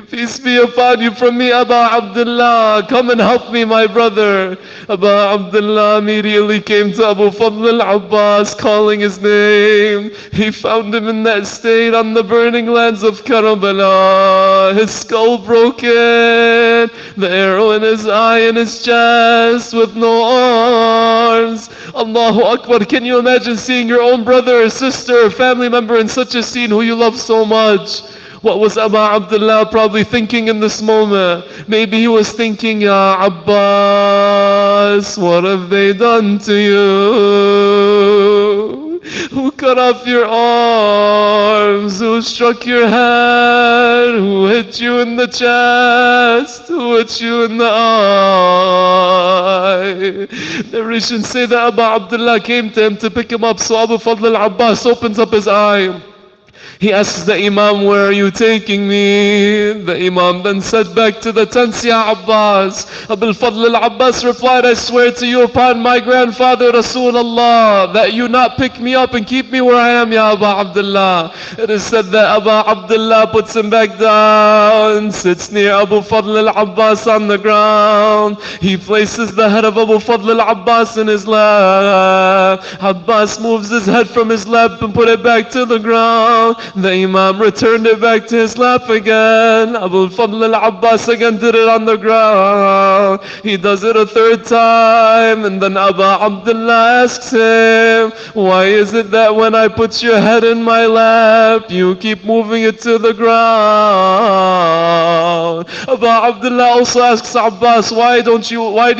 Peace be upon you from me, Aba Abdullah. Come and help me, my brother. Aba Abdullah immediately came to Abu Fadl al-Abbas, calling his name. He found him in that state on the burning lands of Karbala. His skull broken, the arrow in his eye and his chest with no arms. Allahu Akbar. Can you imagine seeing your own brother or sister or family member in such a scene who you love so much? What was Aba Abdullah probably thinking in this moment? Maybe he was thinking, Ya Abbas, what have they done to you? Who cut off your arms? Who struck your head? Who hit you in the chest? Who hit you in the eye? Narrations say that Aba Abdullah came to him to pick him up, so Abu Fadl al-Abbas opens up his eye. He asks the Imam, where are you taking me? The Imam then said, back to the tents, Ya Abbas. Abu Fadl al-Abbas replied, I swear to you upon my grandfather Rasulullah that you not pick me up and keep me where I am, Ya Abu Abdullah. It is said that Abu Abdullah puts him back down, sits near Abu Fadl al-Abbas on the ground. He places the head of Abu Fadl al-Abbas in his lap. Abbas moves his head from his lap and put it back to the ground. The Imam returned it back to his lap again. Abu al-Fadl al-Abbas again did it on the ground. He does it a third time, and then Abu Abdullah asks him, why is it that when I put your head in my lap, you keep moving it to the ground? Abu Abdullah also asks Abbas, why do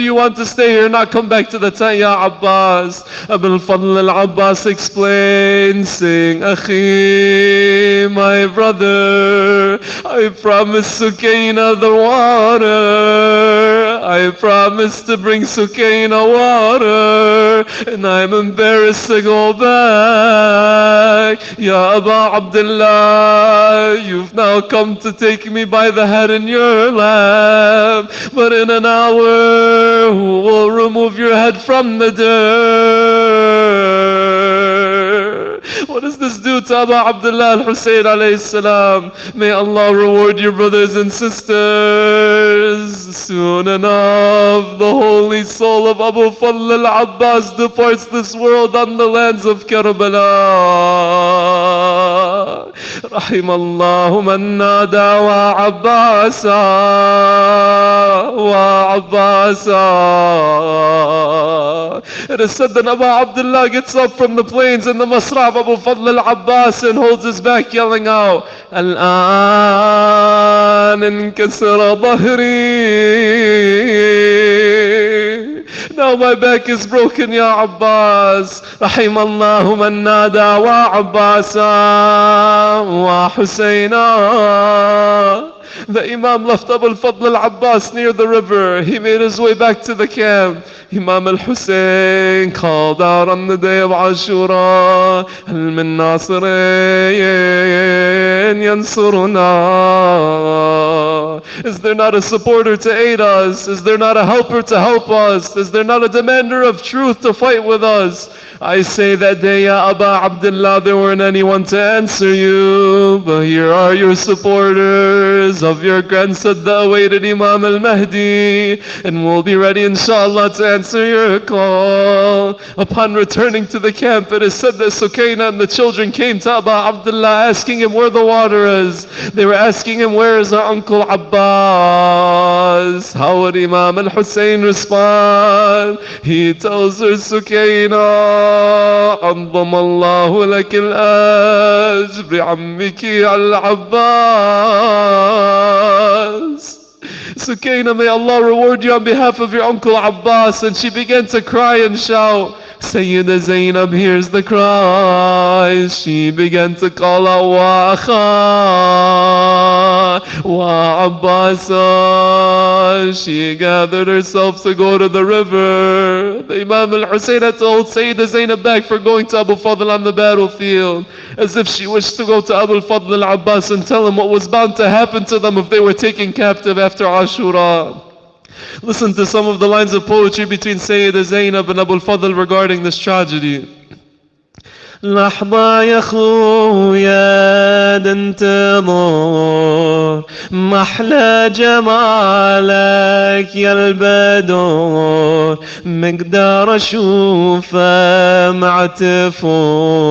you want to stay here and not come back to the tent, Ya Abbas? Abu al-Fadl al-Abbas explains, saying, Akhi, my brother, I promised Sukaina the water. I promised to bring Sukaina water, and I'm embarrassed to go back. Ya Abu Abdullah, you've now come to take me by the head in your lap, but in an hour, who will remove your head from the dirt? What does this do to Abu Abdullah al-Hussein alayhi salam? May Allah reward your brothers and sisters. Soon enough, the holy soul of Abu Fadl al-Abbas departs this world on the lands of Karbala. رحم الله من نادى وعباسا وعباسا. It is said that Abu Abdullah gets up from the plains in the Masra of Abu Fadl al-Abbas and holds his back yelling out, الآن انكسر ظهري. Now my back is broken, Ya Abbas. رحم الله من نادى وعباسا وحسينا. The Imam left Abu al-Fadl al-Abbas near the river. He made his way back to the camp. Imam al-Hussein called out on the day of Ashura, هل من ناصرين ينصرنا? Is there not a supporter to aid us? Is there not a helper to help us? Is there not a demander of truth to fight with us? I say that day, Ya Abu Abdullah, there weren't anyone to answer you, but here are your supporters of your grandson, the awaited Imam al-Mahdi, and we'll be ready inshallah to answer your call. Upon returning to the camp, it is said that Sukaina and the children came to Abu Abdullah asking him where the water is. They were asking him, where is our uncle Abbas? How would Imam al-Hussein respond? He tells her, Sukaina, عظم الله لك الأجر بعمك العباس. Sukaina, may Allah reward you on behalf of your uncle Abbas. And she began to cry and shout. Sayyida Zainab hears the cries. She began to call out, Wa Akha, Wa Abbasa. She gathered herself to go to the river. The Imam al-Hussein had to hold Sayyida Zainab back for going to Abu Fadl on the battlefield, as if she wished to go to Abu al-Fadl al-Abbas and tell him what was bound to happen to them if they were taken captive after Ashura. Listen to some of the lines of poetry between Sayyida Zainab and Abu al-Fadl regarding this tragedy. لحظة يا خويا تنتظر محلى جمالك يا البدور مقدار اشوفه معتفور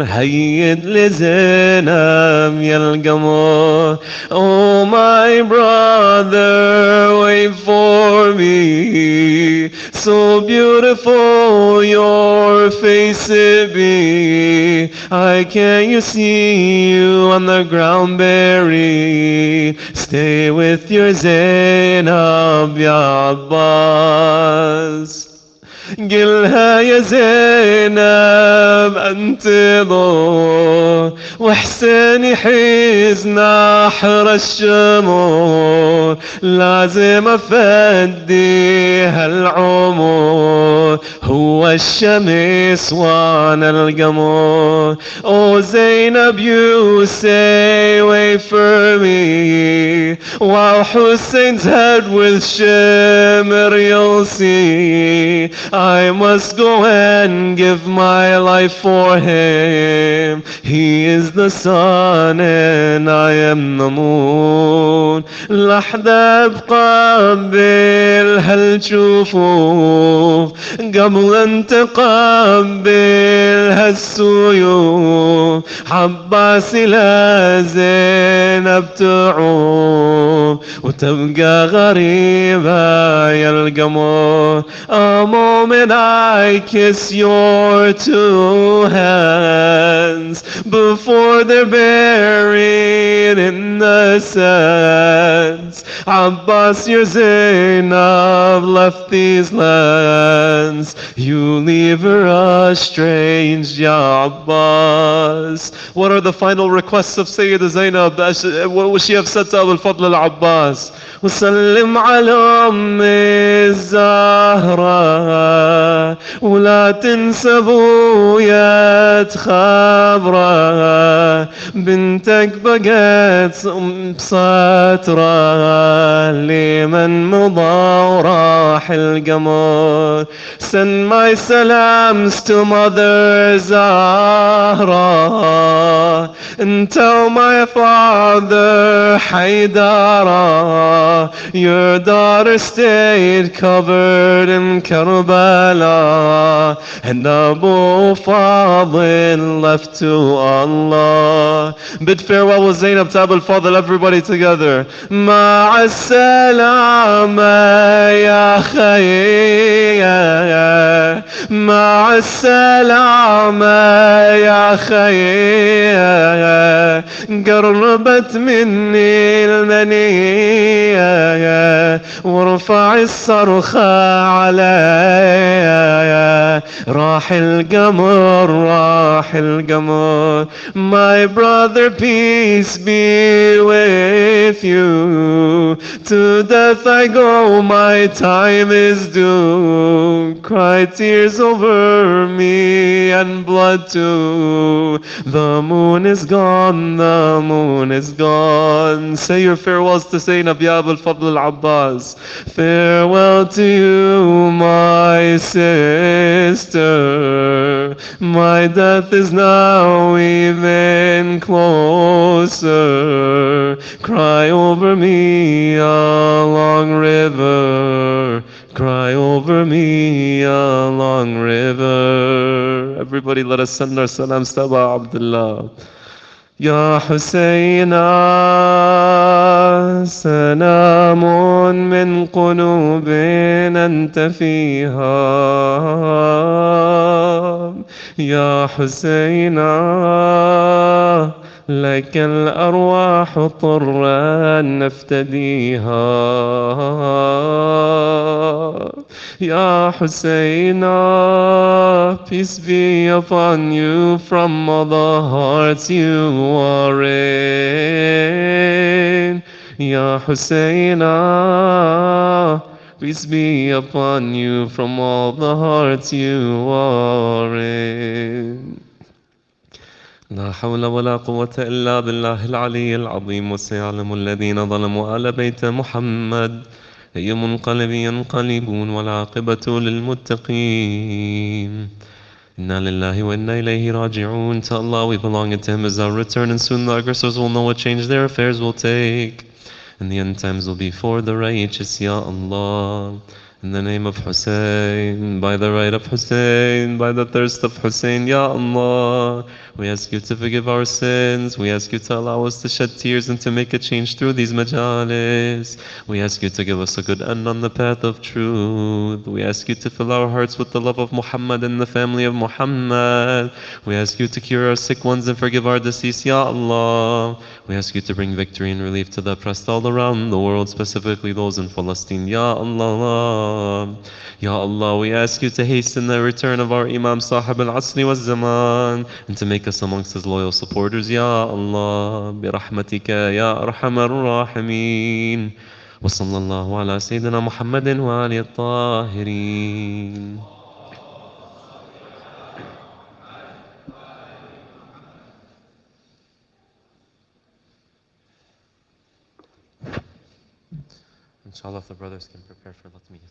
هيد لزينب يا القمر. Oh my brother, wait for me, so beautiful your face it be. I can't you see you on the ground buried. Stay with your Zainab ya Abbas. قلها يا زينب انتظر واحسني حزن احر الشمور لازم افدي هالعمر هو الشمس وانا القمر. Oh Zainab, you say wait for me, while Hussein's head with shimmer you'll see. I must go and give my life for him. He is the sun and I am the moon. لحظة بقبل هالجفوف قبل أن تقبل هالسيوف. عباسي لا زينب تعوف وتبقى غريبة يا القمر. A moment I kiss your two hands before they're buried in the sands. Abbas, your Zainab left these lands. You leave her estranged, Ya Abbas. What are the final requests of Sayyida Zainab? What would she have said to Abu al-Fadl al-Abbas? وسلم على أم الزهرة ولا تنسى ابويا خبره. بنتك بقت بسطرة لمن مضى وراح القمر. Send my salams to Mother Zahra and tell my father Haidara your daughter stayed covered in Karbala and Abu Fadl left to Allah. Bid farewell with Zainab to Abu al-Fadl, everybody together. مع السلامة يا خير مع السلامة يا خير قربت مني المنية وارفع الصرخة عليا. راح القمر راح القمر. My brother, peace be with you. To death I go, my time is due. Cry tears over me and blood too. The moon is gone, the moon is gone. Say your farewells to Zainab ya Abu al-Fadl al-Abbas. Farewell to you, my sister. My death is now even closer. Cry over me a long river. Cry over me a long river. Everybody let us send our salams to Abu Abdullah. يا حسين سلام من قلوب أنت فيها. يا حسين لك الأرواح طرا نفتديها. Ya Husseina, peace be upon you from all the hearts you are in. Ya Husseina, peace be upon you from all the hearts you are in. لا حول ولا قوة إلا بالله العلي العظيم. وسيعلم الذين ظلموا آل بيت محمد أي منقلب ينقلبون والعاقبة للمتقين. إنا لله وإنا إليه راجعون. To Allah we belong and to Him is our return, and soon the aggressors will know what change their affairs will take, and the end times will be for the righteous. Ya Allah, in the name of Hussein, by the right of Hussein, by the thirst of Hussein, Ya Allah, we ask you to forgive our sins. We ask you to allow us to shed tears and to make a change through these majalis. We ask you to give us a good end on the path of truth. We ask you to fill our hearts with the love of Muhammad and the family of Muhammad. We ask you to cure our sick ones and forgive our deceased, Ya Allah. We ask you to bring victory and relief to the oppressed all around the world, specifically those in Palestine, Ya Allah. Ya Allah, we ask you to hasten the return of our Imam Sahib al-Asri wa Zaman and to make us amongst his loyal supporters, Ya Allah. Birahmatika Ya Arhamar Rahimin. Wa sallallahu ala Sayyidina Muhammadin wa alihi at-tahirin. Inshallah, if the brothers can prepare for Latmiyyah.